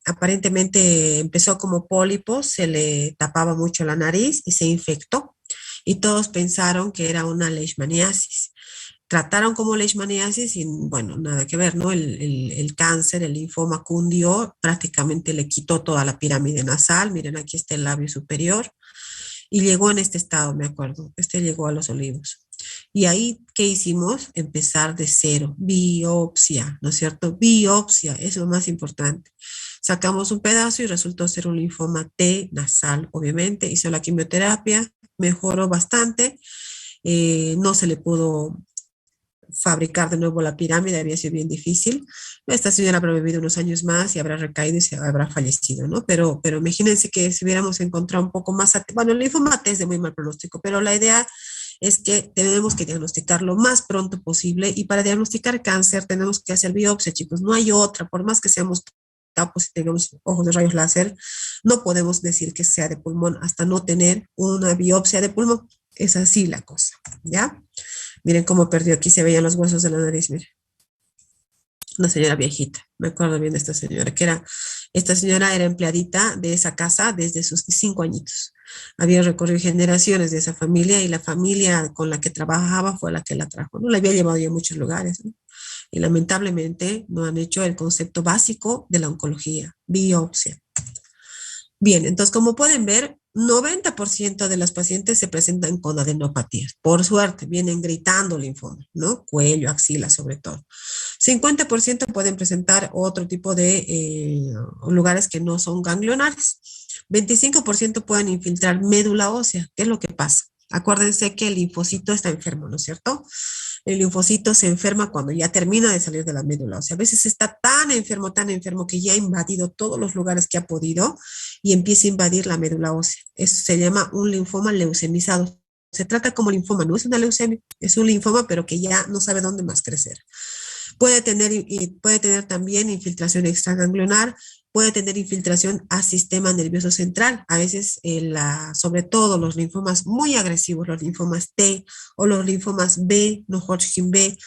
aparentemente empezó como pólipo, se le tapaba mucho la nariz y se infectó. Y todos pensaron que era una leishmaniasis. Trataron como leishmaniasis y bueno, nada que ver, ¿no? El cáncer, el linfoma cundió, prácticamente le quitó toda la pirámide nasal. Miren, aquí está el labio superior y llegó en este estado, me acuerdo. Este llegó a los olivos. Y ahí, ¿qué hicimos? Empezar de cero, biopsia, ¿no es cierto? Biopsia, eso es lo más importante. Sacamos un pedazo y resultó ser un linfoma T nasal, obviamente. Hizo la quimioterapia, mejoró bastante, no se le pudo fabricar de nuevo la pirámide, había sido bien difícil. Esta señora habrá vivido unos años más y habrá recaído y se habrá fallecido, ¿no? Pero imagínense que si hubiéramos encontrado un poco más, bueno, el linfoma T es de muy mal pronóstico, pero la idea es que tenemos que diagnosticar lo más pronto posible y para diagnosticar cáncer tenemos que hacer biopsia, chicos, no hay otra, por más que seamos tapos y tengamos ojos de rayos láser, no podemos decir que sea de pulmón hasta no tener una biopsia de pulmón. Es así la cosa, ¿ya? Miren cómo perdió, aquí se veían los huesos de la nariz, miren. Una señora viejita, me acuerdo bien de esta señora, esta señora era empleadita de esa casa desde sus 5 añitos. Había recorrido generaciones de esa familia y la familia con la que trabajaba fue la que la trajo, ¿no? La había llevado ya a muchos lugares, ¿no? Y lamentablemente no han hecho el concepto básico de la oncología, biopsia. Bien, entonces como pueden ver, 90% de las pacientes se presentan con adenopatías. Por suerte, vienen gritando linfoma, ¿no? Cuello, axila sobre todo. 50% pueden presentar otro tipo de lugares que no son ganglionares. 25% pueden infiltrar médula ósea. ¿Qué es lo que pasa? Acuérdense que el linfocito está enfermo, ¿no es cierto? El linfocito se enferma cuando ya termina de salir de la médula. O sea, a veces está tan enfermo que ya ha invadido todos los lugares que ha podido y empieza a invadir la médula ósea. Eso se llama un linfoma leucemizado. Se trata como linfoma, no es una leucemia, es un linfoma, pero que ya no sabe dónde más crecer. Puede tener también infiltración extraganglionar, puede tener infiltración a sistema nervioso central. A veces, sobre todo los linfomas muy agresivos, los linfomas T o los linfomas B, no Hodgkin B,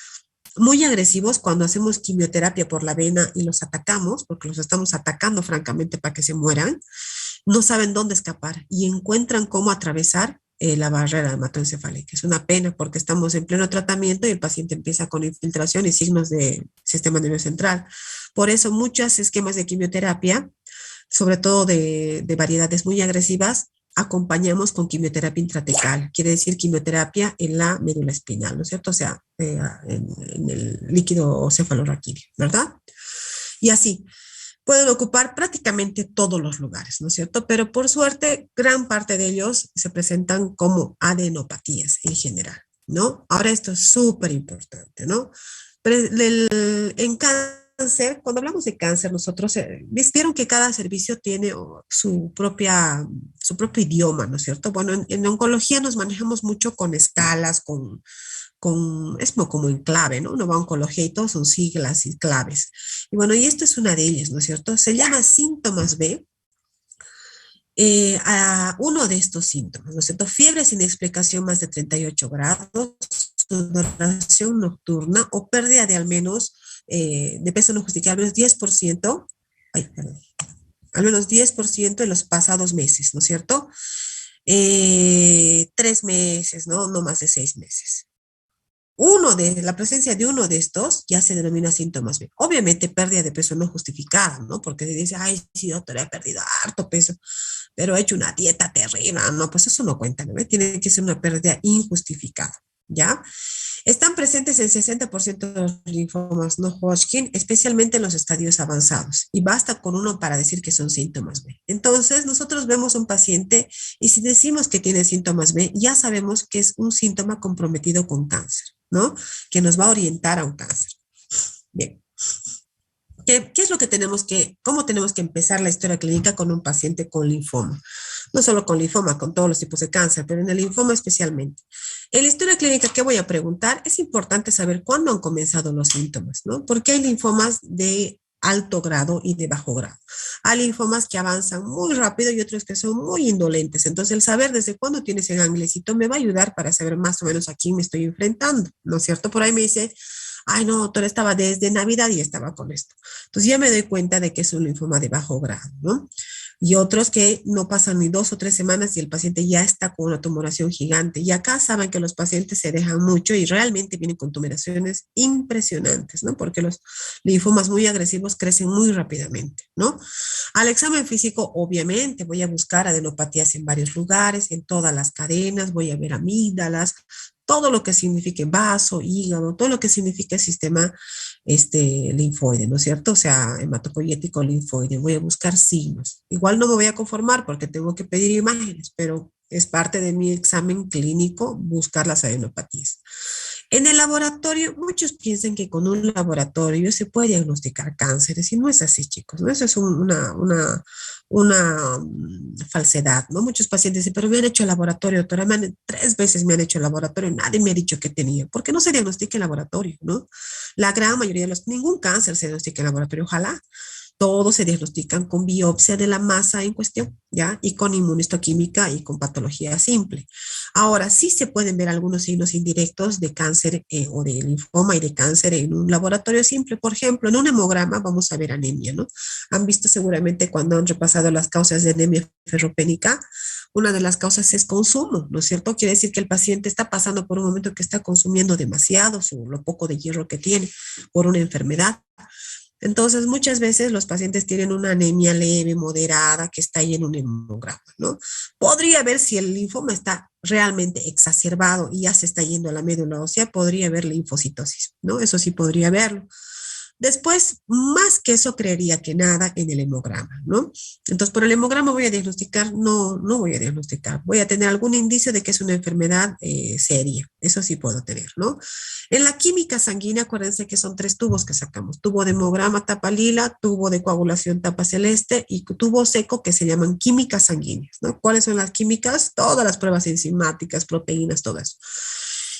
muy agresivos cuando hacemos quimioterapia por la vena y los atacamos, porque los estamos atacando francamente para que se mueran, no saben dónde escapar y encuentran cómo atravesar la barrera hematoencefálica. Es una pena porque estamos en pleno tratamiento y el paciente empieza con infiltración y signos de sistema nervioso central. Por eso muchos esquemas de quimioterapia, sobre todo de variedades muy agresivas, acompañamos con quimioterapia intratecal, quiere decir quimioterapia en la médula espinal, ¿no es cierto? O sea, en el líquido cefalorraquídeo, ¿verdad? Y así, pueden ocupar prácticamente todos los lugares, ¿no es cierto? Pero por suerte, gran parte de ellos se presentan como adenopatías en general, ¿no? Ahora esto es súper importante, ¿no? Pero en cáncer, cuando hablamos de cáncer, nosotros vieron que cada servicio tiene su propio idioma, ¿no es cierto? Bueno, en oncología nos manejamos mucho con escalas, es como en clave, ¿no? Uno va a oncología y todos son siglas y claves. Y bueno, y esto es una de ellas, ¿no es cierto? Se llama síntomas B, a uno de estos síntomas, ¿no es cierto? Fiebre sin explicación más de 38 grados, sudoración nocturna o pérdida de al menos de peso no justificable, al menos 10%, ay, perdón, al menos 10% en los pasados meses, ¿no es cierto? 3 meses, ¿no? No más de 6 meses. La presencia de uno de estos ya se denomina síntomas B. Obviamente pérdida de peso no justificada, ¿no? Porque se dice, ay, sí, doctor, he perdido harto peso, pero he hecho una dieta terrible. No, pues eso no cuenta, ¿no? Tiene que ser una pérdida injustificada, ¿ya? Están presentes en 60% de los linfomas no Hodgkin, especialmente en los estadios avanzados, y basta con uno para decir que son síntomas B. Entonces, nosotros vemos a un paciente y si decimos que tiene síntomas B, ya sabemos que es un síntoma comprometido con cáncer, ¿no? Que nos va a orientar a un cáncer. Bien. ¿Qué es lo que cómo tenemos que empezar la historia clínica con un paciente con linfoma? No solo con linfoma, con todos los tipos de cáncer, pero en el linfoma especialmente. En la historia clínica, ¿qué voy a preguntar? Es importante saber cuándo han comenzado los síntomas, ¿no? Porque hay linfomas de alto grado y de bajo grado. Hay linfomas que avanzan muy rápido y otros que son muy indolentes. Entonces, el saber desde cuándo tienes ese ganglecito me va a ayudar para saber más o menos a quién me estoy enfrentando, ¿no es cierto? Por ahí me dice, ay, no, doctor, estaba desde Navidad y estaba con esto. Entonces ya me doy cuenta de que es un linfoma de bajo grado, ¿no? Y otros que no pasan ni 2 o 3 semanas y el paciente ya está con una tumoración gigante. Y acá saben que los pacientes se dejan mucho y realmente vienen con tumoraciones impresionantes, ¿no? Porque los linfomas muy agresivos crecen muy rápidamente, ¿no? Al examen físico, obviamente, voy a buscar adenopatías en varios lugares, en todas las cadenas, voy a ver amígdalas, todo lo que signifique vaso, hígado, todo lo que signifique sistema linfoide, ¿no es cierto? O sea, hematopoyético linfoide. Voy a buscar signos. Igual no me voy a conformar porque tengo que pedir imágenes, pero es parte de mi examen clínico buscar las adenopatías. En el laboratorio, muchos piensan que con un laboratorio se puede diagnosticar cánceres y no es así, chicos, ¿no? Eso es una falsedad, ¿no? Muchos pacientes dicen, pero me han hecho el laboratorio, doctora, 3 veces me han hecho el laboratorio y nadie me ha dicho que tenía. ¿Por qué no se diagnostica en laboratorio, no? La gran mayoría de ningún cáncer se diagnostica en laboratorio, ojalá. Todos se diagnostican con biopsia de la masa en cuestión, ¿ya? Y con inmunistoquímica y con patología simple. Ahora, sí se pueden ver algunos signos indirectos de cáncer o de linfoma y de cáncer en un laboratorio simple. Por ejemplo, en un hemograma vamos a ver anemia, ¿no? Han visto seguramente cuando han repasado las causas de anemia ferropénica, una de las causas es consumo, ¿no es cierto? Quiere decir que el paciente está pasando por un momento que está consumiendo demasiado, lo poco de hierro que tiene por una enfermedad. Entonces, muchas veces los pacientes tienen una anemia leve, moderada, que está ahí en un hemograma, ¿no? Podría ver si el linfoma está realmente exacerbado y ya se está yendo a la médula ósea, podría haber linfocitosis, ¿no? Eso sí podría verlo. Después, más que eso, creería que nada en el hemograma, ¿no? Entonces, por el hemograma voy a diagnosticar, no voy a diagnosticar, voy a tener algún indicio de que es una enfermedad seria, eso sí puedo tener, ¿no? En la química sanguínea, acuérdense que son 3 tubos que sacamos, tubo de hemograma, tapa lila, tubo de coagulación, tapa celeste y tubo seco que se llaman químicas sanguíneas, ¿no? ¿Cuáles son las químicas? Todas las pruebas enzimáticas, proteínas, todo eso.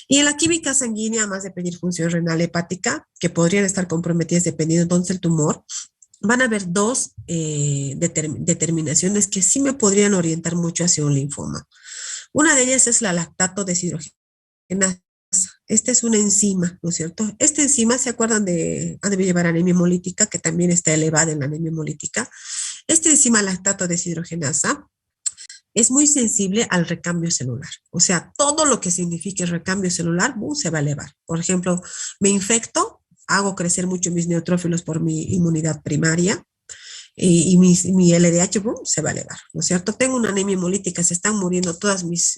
Y en la química sanguínea, además de pedir función renal hepática, que podrían estar comprometidas dependiendo entonces del tumor, van a haber 2 determinaciones que sí me podrían orientar mucho hacia un linfoma. Una de ellas es la lactato deshidrogenasa. Esta es una enzima, ¿no es cierto? Esta enzima, ¿se acuerdan debe llevar anemia hemolítica, que también está elevada en la anemia hemolítica? Esta enzima lactato deshidrogenasa es muy sensible al recambio celular. O sea, todo lo que signifique recambio celular, se va a elevar. Por ejemplo, me infecto, hago crecer mucho mis neutrófilos por mi inmunidad primaria y mi LDH se va a elevar, ¿no es cierto? Tengo una anemia hemolítica, se están muriendo todas mis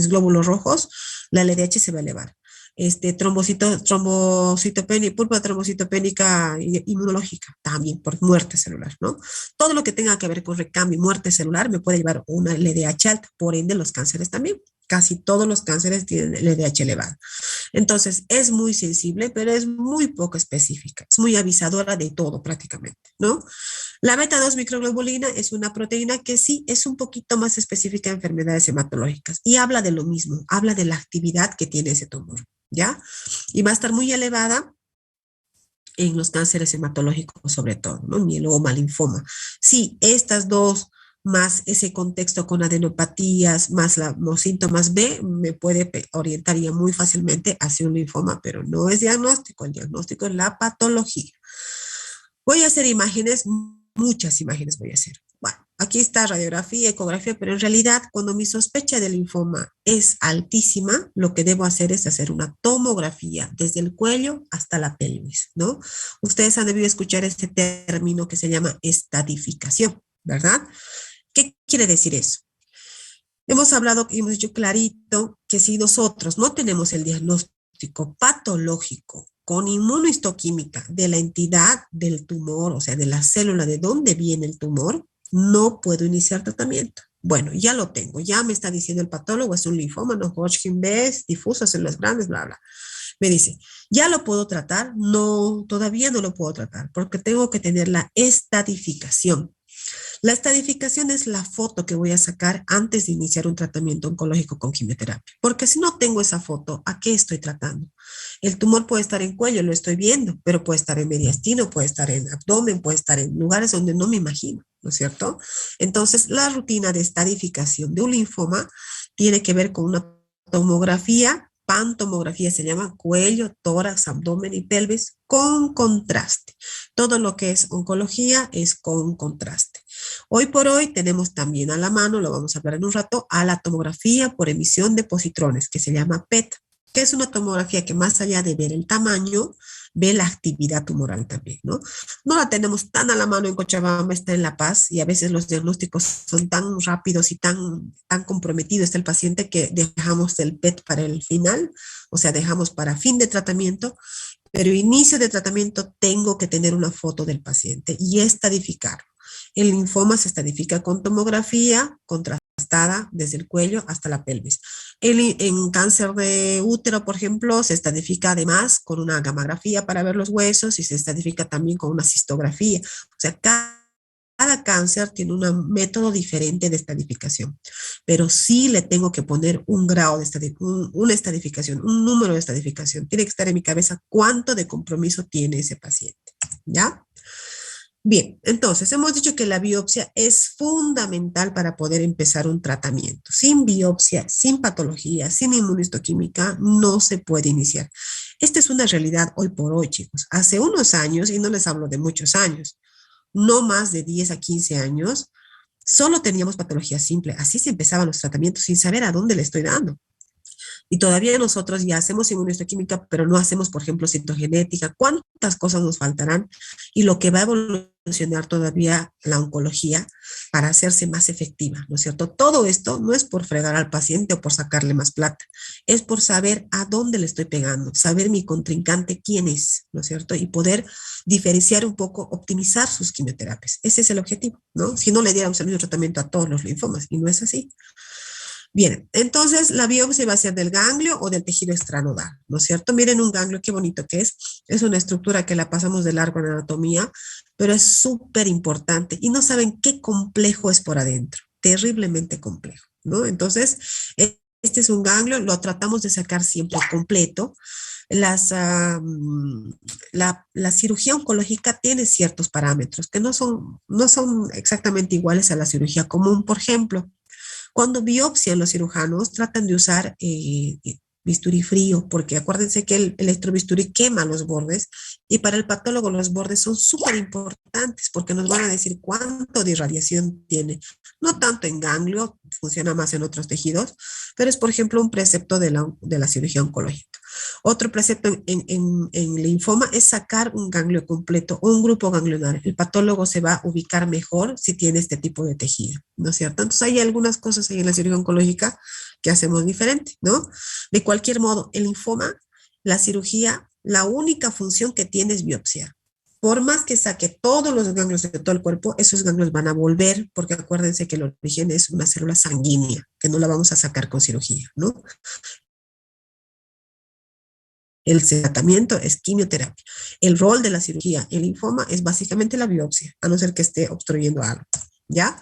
glóbulos rojos, la LDH se va a elevar. Trombocitopenia, púrpura trombocitopénica inmunológica, también por muerte celular, ¿no? Todo lo que tenga que ver con recambio y muerte celular me puede llevar a una LDH alta, por ende los cánceres también. Casi todos los cánceres tienen LDH elevado. Entonces, es muy sensible, pero es muy poco específica. Es muy avisadora de todo prácticamente, ¿no? La beta-2 microglobulina es una proteína que sí es un poquito más específica en enfermedades hematológicas y habla de lo mismo, habla de la actividad que tiene ese tumor, ¿ya? Y va a estar muy elevada en los cánceres hematológicos sobre todo, ¿no? Mieloma, linfoma. Sí, estas dos más ese contexto con adenopatías, más los síntomas B, me puede orientar ya muy fácilmente hacia un linfoma, pero no es diagnóstico, el diagnóstico es la patología. Voy a hacer imágenes, muchas imágenes voy a hacer. Bueno, aquí está radiografía, ecografía, pero en realidad cuando mi sospecha de linfoma es altísima, lo que debo hacer es hacer una tomografía desde el cuello hasta la pelvis, ¿no? Ustedes han debido escuchar este término que se llama estadificación, ¿verdad? ¿Qué quiere decir eso? Hemos hablado y hemos dicho clarito que si nosotros no tenemos el diagnóstico patológico con inmunohistoquímica de la entidad del tumor, o sea, de la célula de dónde viene el tumor, no puedo iniciar tratamiento. Bueno, ya lo tengo, ya me está diciendo el patólogo, es un linfoma, no Hodgkin B, difuso, células grandes, bla, bla. Me dice, ¿ya lo puedo tratar? No, todavía no lo puedo tratar porque tengo que tener la estadificación. La estadificación es la foto que voy a sacar antes de iniciar un tratamiento oncológico con quimioterapia, porque si no tengo esa foto, ¿a qué estoy tratando? El tumor puede estar en cuello, lo estoy viendo, pero puede estar en mediastino, puede estar en abdomen, puede estar en lugares donde no me imagino, ¿no es cierto? Entonces, la rutina de estadificación de un linfoma tiene que ver con una tomografía, pantomografía se llama, cuello, tórax, abdomen y pelvis con contraste. Todo lo que es oncología es con contraste. Hoy por hoy tenemos también a la mano, lo vamos a hablar en un rato, a la tomografía por emisión de positrones, que se llama PET, que es una tomografía que más allá de ver el tamaño, ve la actividad tumoral también, ¿no? No la tenemos tan a la mano en Cochabamba, está en La Paz, y a veces los diagnósticos son tan rápidos y tan comprometido está el paciente que dejamos el PET para el final, o sea, dejamos para fin de tratamiento, pero inicio de tratamiento tengo que tener una foto del paciente y estadificarlo. El linfoma se estadifica con tomografía contrastada desde el cuello hasta la pelvis. En cáncer de útero, por ejemplo, se estadifica además con una gamografía para ver los huesos y se estadifica también con una cistografía. O sea, cada cáncer tiene un método diferente de estadificación, pero sí le tengo que poner un grado de una estadificación, un número de estadificación. Tiene que estar en mi cabeza cuánto de compromiso tiene ese paciente, ¿ya? Bien, entonces hemos dicho que la biopsia es fundamental para poder empezar un tratamiento. Sin biopsia, sin patología, sin inmunohistoquímica, no se puede iniciar. Esta es una realidad hoy por hoy, chicos. Hace unos años, y no les hablo de muchos años, no más de 10 a 15 años, solo teníamos patología simple. Así se empezaban los tratamientos sin saber a dónde le estoy dando. Y todavía nosotros ya hacemos inmunohistoquímica, pero no hacemos, por ejemplo, citogenética. ¿Cuántas cosas nos faltarán? Y lo que va a evolucionar todavía la oncología para hacerse más efectiva, ¿no es cierto? Todo esto no es por fregar al paciente o por sacarle más plata, es por saber a dónde le estoy pegando, saber mi contrincante quién es, ¿no es cierto? Y poder diferenciar un poco, optimizar sus quimioterapias. Ese es el objetivo, ¿no? Si no le diéramos el mismo tratamiento a todos los linfomas, y no es así. Bien, entonces la biopsia va a ser del ganglio o del tejido extranodal, ¿no es cierto? Miren un ganglio, qué bonito que es. Es una estructura que la pasamos de largo en anatomía, pero es súper importante y no saben qué complejo es por adentro, terriblemente complejo, ¿no? Entonces, este es un ganglio, lo tratamos de sacar siempre completo. La cirugía oncológica tiene ciertos parámetros que no son exactamente iguales a la cirugía común. Por ejemplo, cuando biopsian los cirujanos, tratan de usar bisturí frío, porque acuérdense que el electrobisturí quema los bordes y para el patólogo los bordes son súper importantes porque nos van a decir cuánto de irradiación tiene. No tanto en ganglio, funciona más en otros tejidos, pero es, por ejemplo, un precepto de la cirugía oncológica. Otro precepto en linfoma es sacar un ganglio completo o un grupo ganglionar. El patólogo se va a ubicar mejor si tiene este tipo de tejido, ¿no es cierto? Entonces hay algunas cosas ahí en la cirugía oncológica que hacemos diferente, ¿no? De cualquier modo, el linfoma, la cirugía, la única función que tiene es biopsiar. Por más que saque todos los ganglios de todo el cuerpo, esos ganglios van a volver, porque acuérdense que el origen es una célula sanguínea, que no la vamos a sacar con cirugía, ¿no? El tratamiento es quimioterapia. El rol de la cirugía en linfoma es básicamente la biopsia, a no ser que esté obstruyendo algo, ¿ya?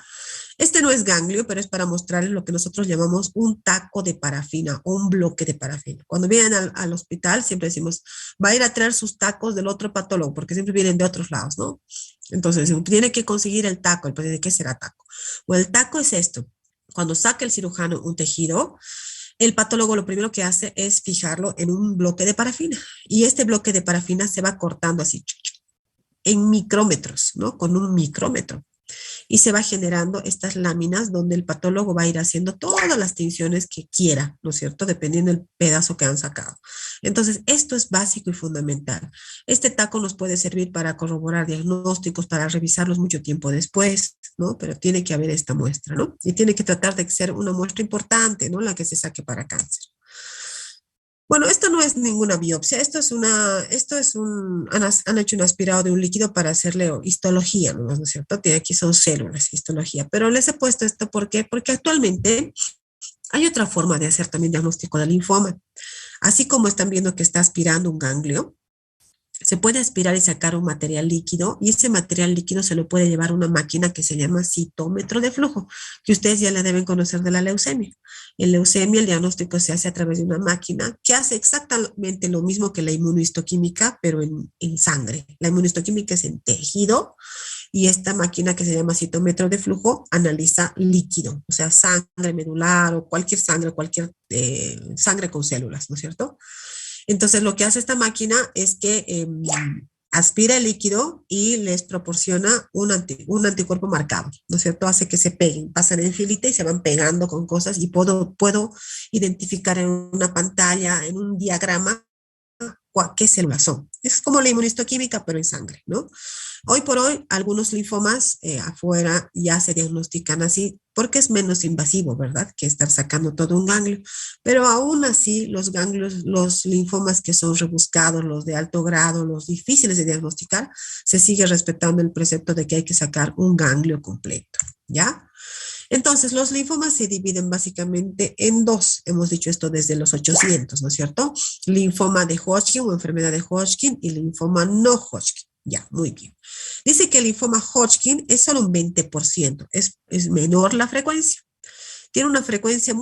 Este no es ganglio, pero es para mostrarles lo que nosotros llamamos un taco de parafina o un bloque de parafina. Cuando vienen al hospital, siempre decimos, va a ir a traer sus tacos del otro patólogo, porque siempre vienen de otros lados, ¿no? Entonces, tiene que conseguir el taco. El paciente, ¿qué será taco? O el taco es esto. Cuando saca el cirujano un tejido, el patólogo lo primero que hace es fijarlo en un bloque de parafina. Y este bloque de parafina se va cortando así en micrómetros, ¿no? Con un micrómetro y se va generando estas láminas donde el patólogo va a ir haciendo todas las tinciones que quiera, ¿no es cierto? Dependiendo del pedazo que han sacado. Entonces, esto es básico y fundamental. Este taco nos puede servir para corroborar diagnósticos, para revisarlos mucho tiempo después, ¿no? Pero tiene que haber esta muestra, ¿no? Y tiene que tratar de ser una muestra importante, ¿no? La que se saque para cáncer. Bueno, esto no es ninguna biopsia, han hecho un aspirado de un líquido para hacerle histología, ¿no es cierto? Tiene aquí son células, histología, pero les he puesto esto, ¿por qué? Porque actualmente hay otra forma de hacer también diagnóstico de linfoma. Así como están viendo que está aspirando un ganglio, se puede aspirar y sacar un material líquido y ese material líquido se lo puede llevar a una máquina que se llama citómetro de flujo, que ustedes ya la deben conocer de la leucemia. En leucemia el diagnóstico se hace a través de una máquina que hace exactamente lo mismo que la inmunohistoquímica, pero en sangre. La inmunohistoquímica es en tejido y esta máquina que se llama citómetro de flujo analiza líquido, o sea, sangre medular o cualquier sangre con células, ¿no es cierto? Entonces, lo que hace esta máquina es que aspira el líquido y les proporciona un anticuerpo marcado, ¿no es cierto? Hace que se peguen, pasan en filita y se van pegando con cosas y puedo identificar en una pantalla, en un diagrama, qué células son. Es como la inmunistoquímica, pero en sangre, ¿no? Hoy por hoy, algunos linfomas afuera ya se diagnostican así porque es menos invasivo, ¿verdad? Que estar sacando todo un ganglio. Pero aún así, los ganglios, los linfomas que son rebuscados, los de alto grado, los difíciles de diagnosticar, se sigue respetando el precepto de que hay que sacar un ganglio completo, ¿ya? Entonces, los linfomas se dividen básicamente en dos. Hemos dicho esto desde los 800, ¿no es cierto? Linfoma de Hodgkin o enfermedad de Hodgkin y linfoma no Hodgkin. Ya, muy bien. Dice que el linfoma Hodgkin es solo un 20%, es menor la frecuencia. Tiene una frecuencia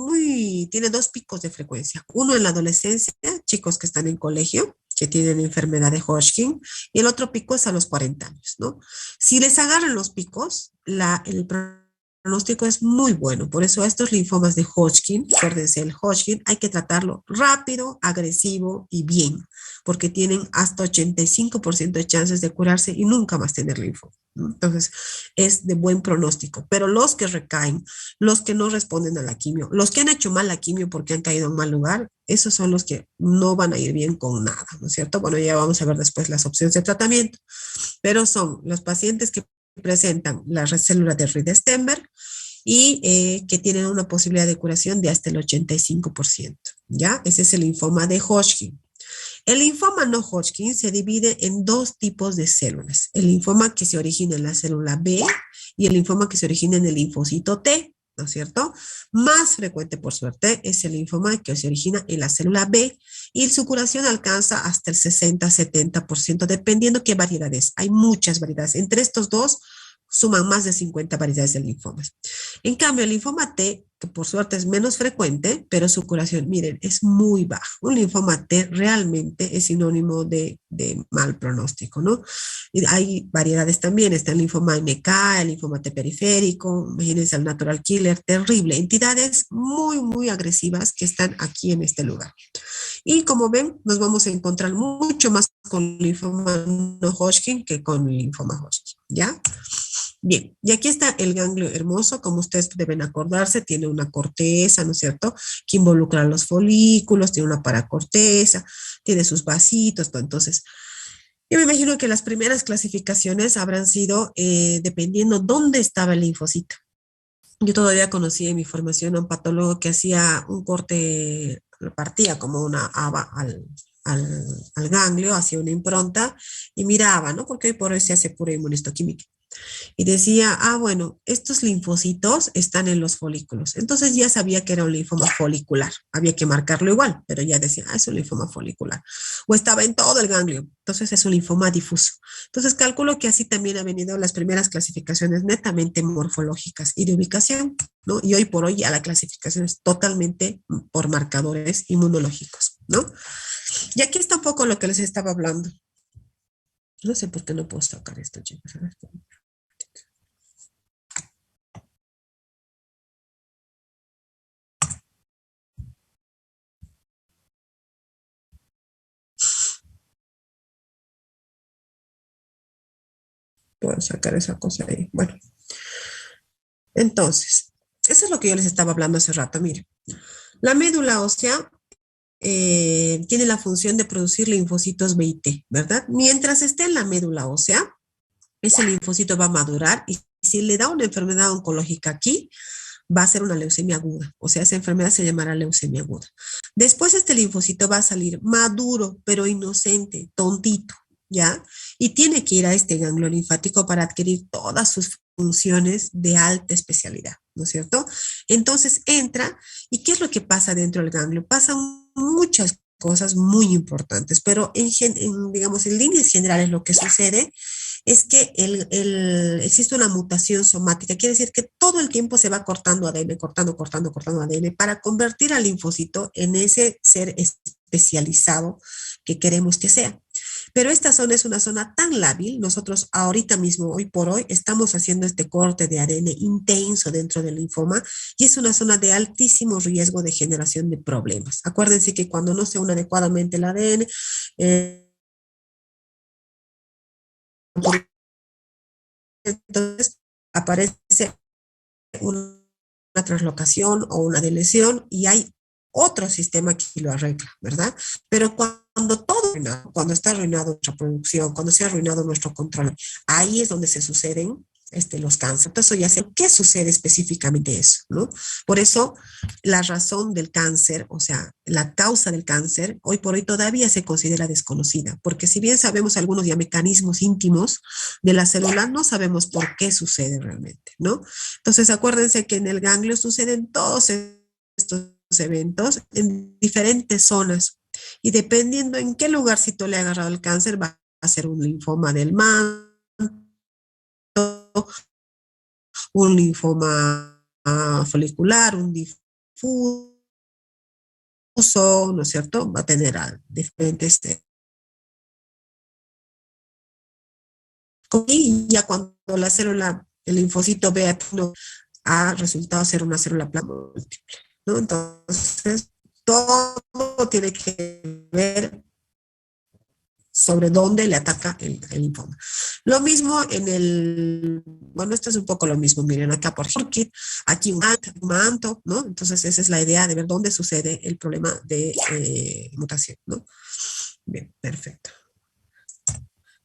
tiene dos picos de frecuencia. Uno en la adolescencia, chicos que están en colegio, que tienen enfermedad de Hodgkin, y el otro pico es a los 40 años, ¿no? Si les agarran los picos, el pronóstico es muy bueno. Por eso estos linfomas de Hodgkin, acuérdense, el Hodgkin hay que tratarlo rápido, agresivo y bien, porque tienen hasta 85% de chances de curarse y nunca más tener linfoma. Entonces, es de buen pronóstico. Pero los que recaen, los que no responden a la quimio, los que han hecho mal la quimio porque han caído en mal lugar, esos son los que no van a ir bien con nada, ¿no es cierto? Bueno, ya vamos a ver después las opciones de tratamiento, pero son los pacientes que presentan la célula de Reed-Steinberg y que tienen una posibilidad de curación de hasta el 85%, ¿ya? Ese es el linfoma de Hodgkin. El linfoma no Hodgkin se divide en dos tipos de células. El linfoma que se origina en la célula B y el linfoma que se origina en el linfocito T, ¿no es cierto? Más frecuente, por suerte, es el linfoma que se origina en la célula B y su curación alcanza hasta el 60-70%, dependiendo qué variedades. Hay muchas variedades. Entre estos dos suman más de 50 variedades de linfomas. En cambio, el linfoma T, que por suerte es menos frecuente, pero su curación, miren, es muy baja. Un linfoma T realmente es sinónimo de mal pronóstico, ¿no? Y hay variedades también, está el linfoma MK, el linfoma T periférico, imagínense el natural killer, terrible, entidades muy, muy agresivas que están aquí en este lugar. Y como ven, nos vamos a encontrar mucho más con linfoma no Hodgkin que con linfoma Hodgkin, ¿ya? Bien, y aquí está el ganglio hermoso, como ustedes deben acordarse, tiene una corteza, ¿no es cierto?, que involucra los folículos, tiene una paracorteza, tiene sus vasitos, ¿no? Entonces, yo me imagino que las primeras clasificaciones habrán sido dependiendo dónde estaba el linfocito. Yo todavía conocí en mi formación a un patólogo que hacía un corte, lo partía como una haba al ganglio, hacía una impronta y miraba, ¿no? Porque hoy por hoy se hace pura inmunistoquímica y decía, bueno, estos linfocitos están en los folículos. Entonces ya sabía que era un linfoma folicular. Había que marcarlo igual, pero ya decía, es un linfoma folicular. O estaba en todo el ganglio. Entonces es un linfoma difuso. Entonces calculo que así también han venido las primeras clasificaciones netamente morfológicas y de ubicación, ¿no? Y hoy por hoy ya la clasificación es totalmente por marcadores inmunológicos, ¿no? Y aquí está un poco lo que les estaba hablando. No sé por qué no puedo sacar esto, chicos. A ver. Puedo sacar esa cosa ahí. Bueno, entonces, eso es lo que yo les estaba hablando hace rato. Mire, la médula ósea tiene la función de producir linfocitos B y T, ¿verdad? Mientras esté en la médula ósea, ese linfocito va a madurar y si le da una enfermedad oncológica aquí, va a ser una leucemia aguda. O sea, esa enfermedad se llamará leucemia aguda. Después este linfocito va a salir maduro, pero inocente, tontito, ¿ya? Y tiene que ir a este ganglio linfático para adquirir todas sus funciones de alta especialidad, ¿no es cierto? Entonces entra, ¿y qué es lo que pasa dentro del ganglio? Pasan muchas cosas muy importantes, pero digamos, en líneas generales lo que sucede es que existe una mutación somática, quiere decir que todo el tiempo se va cortando ADN, cortando ADN para convertir al linfocito en ese ser especializado que queremos que sea. Pero esta zona es una zona tan lábil, nosotros ahorita mismo, hoy por hoy, estamos haciendo este corte de ADN intenso dentro del linfoma y es una zona de altísimo riesgo de generación de problemas. Acuérdense que cuando no se une adecuadamente el ADN, entonces aparece una traslocación o una deleción y hay otro sistema que lo arregla, ¿verdad? Pero cuando todo, cuando está arruinado nuestra producción, cuando se ha arruinado nuestro control, ahí es donde se suceden los cánceres. Entonces, ya sé qué sucede específicamente eso, ¿no? Por eso, la razón del cáncer, o sea, la causa del cáncer, hoy por hoy todavía se considera desconocida, porque si bien sabemos algunos ya mecanismos íntimos de la célula, no sabemos por qué sucede realmente, ¿no? Entonces, acuérdense que en el ganglio suceden todos estos eventos en diferentes zonas y dependiendo en qué lugarcito le ha agarrado el cáncer, va a ser un linfoma del manto, un linfoma folicular, un difuso, ¿no es cierto? Va a tener diferentes. Y ya cuando la célula, el linfocito vea que no ha resultado ser una célula plasma múltiple, ¿no? Entonces, todo tiene que ver sobre dónde le ataca el linfoma. Lo mismo en bueno, esto es un poco lo mismo, miren, acá por Hodgkin, aquí un manto, ¿no? Entonces esa es la idea de ver dónde sucede el problema de mutación, ¿no? Bien, perfecto.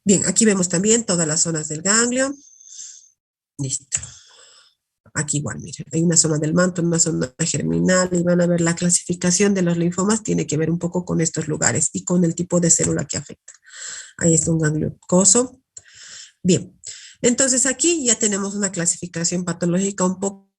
Bien, aquí vemos también todas las zonas del ganglio. Listo. Aquí igual, miren, hay una zona del manto, una zona germinal, y van a ver la clasificación de los linfomas, tiene que ver un poco con estos lugares y con el tipo de célula que afecta. Ahí está un ganglio mucoso. Bien, entonces aquí ya tenemos una clasificación patológica un poquito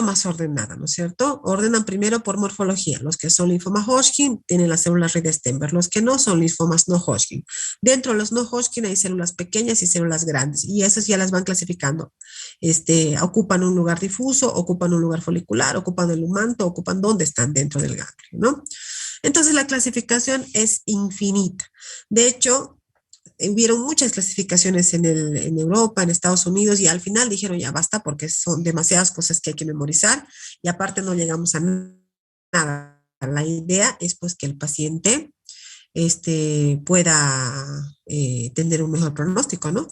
más ordenada, ¿no es cierto? Ordenan primero por morfología. Los que son linfoma Hodgkin tienen las células Reed Stenberg, los que no son linfomas no Hodgkin. Dentro de los no Hodgkin hay células pequeñas y células grandes, y esas ya las van clasificando. Ocupan un lugar difuso, ocupan un lugar folicular, ocupan el manto, ocupan dónde están dentro del ganglio, ¿no? Entonces la clasificación es infinita. De hecho, hubieron muchas clasificaciones en Europa, en Estados Unidos, y al final dijeron ya basta porque son demasiadas cosas que hay que memorizar y aparte no llegamos a nada. La idea es pues que el paciente pueda tener un mejor pronóstico, ¿no?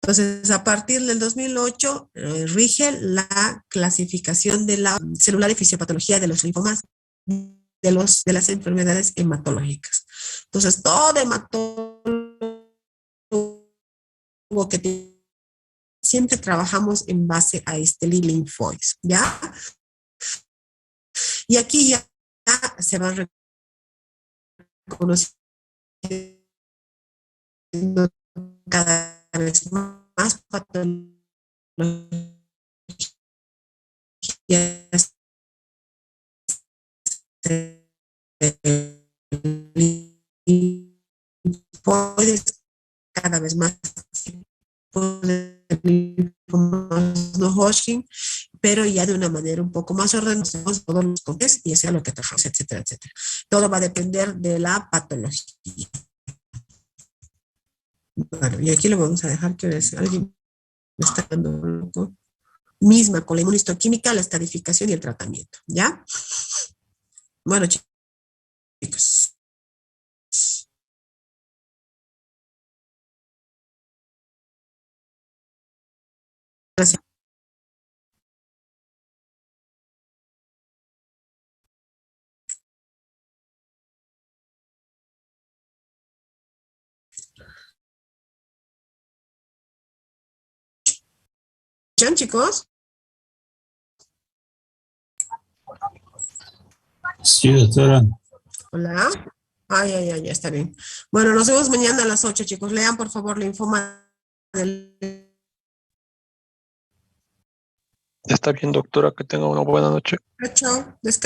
Entonces, a partir del 2008, rige la clasificación de la celular y fisiopatología de los linfomas de las enfermedades hematológicas. Entonces, todo hematólogo que siempre trabajamos en base a linfoides, ¿ya? Y aquí ya se van reconociendo cada vez más patologías linfoides, cada vez más no Hodgkin, pero ya de una manera un poco más ordenada, todos los contextos y eso es lo que trabajamos, etcétera, etcétera. Todo va a depender de la patología. Bueno, y aquí lo vamos a dejar que alguien me está dando loco. Misma con la inmunistoquímica, la estadificación y el tratamiento, ¿ya? Bueno, chicos. Gracias. Chicos. Sí, doctora. Hola. Ay, está bien. Bueno, nos vemos mañana a las 8, chicos. Lean, por favor, la infoma del... Está bien, doctora, que tenga una buena noche. Chao, descansen.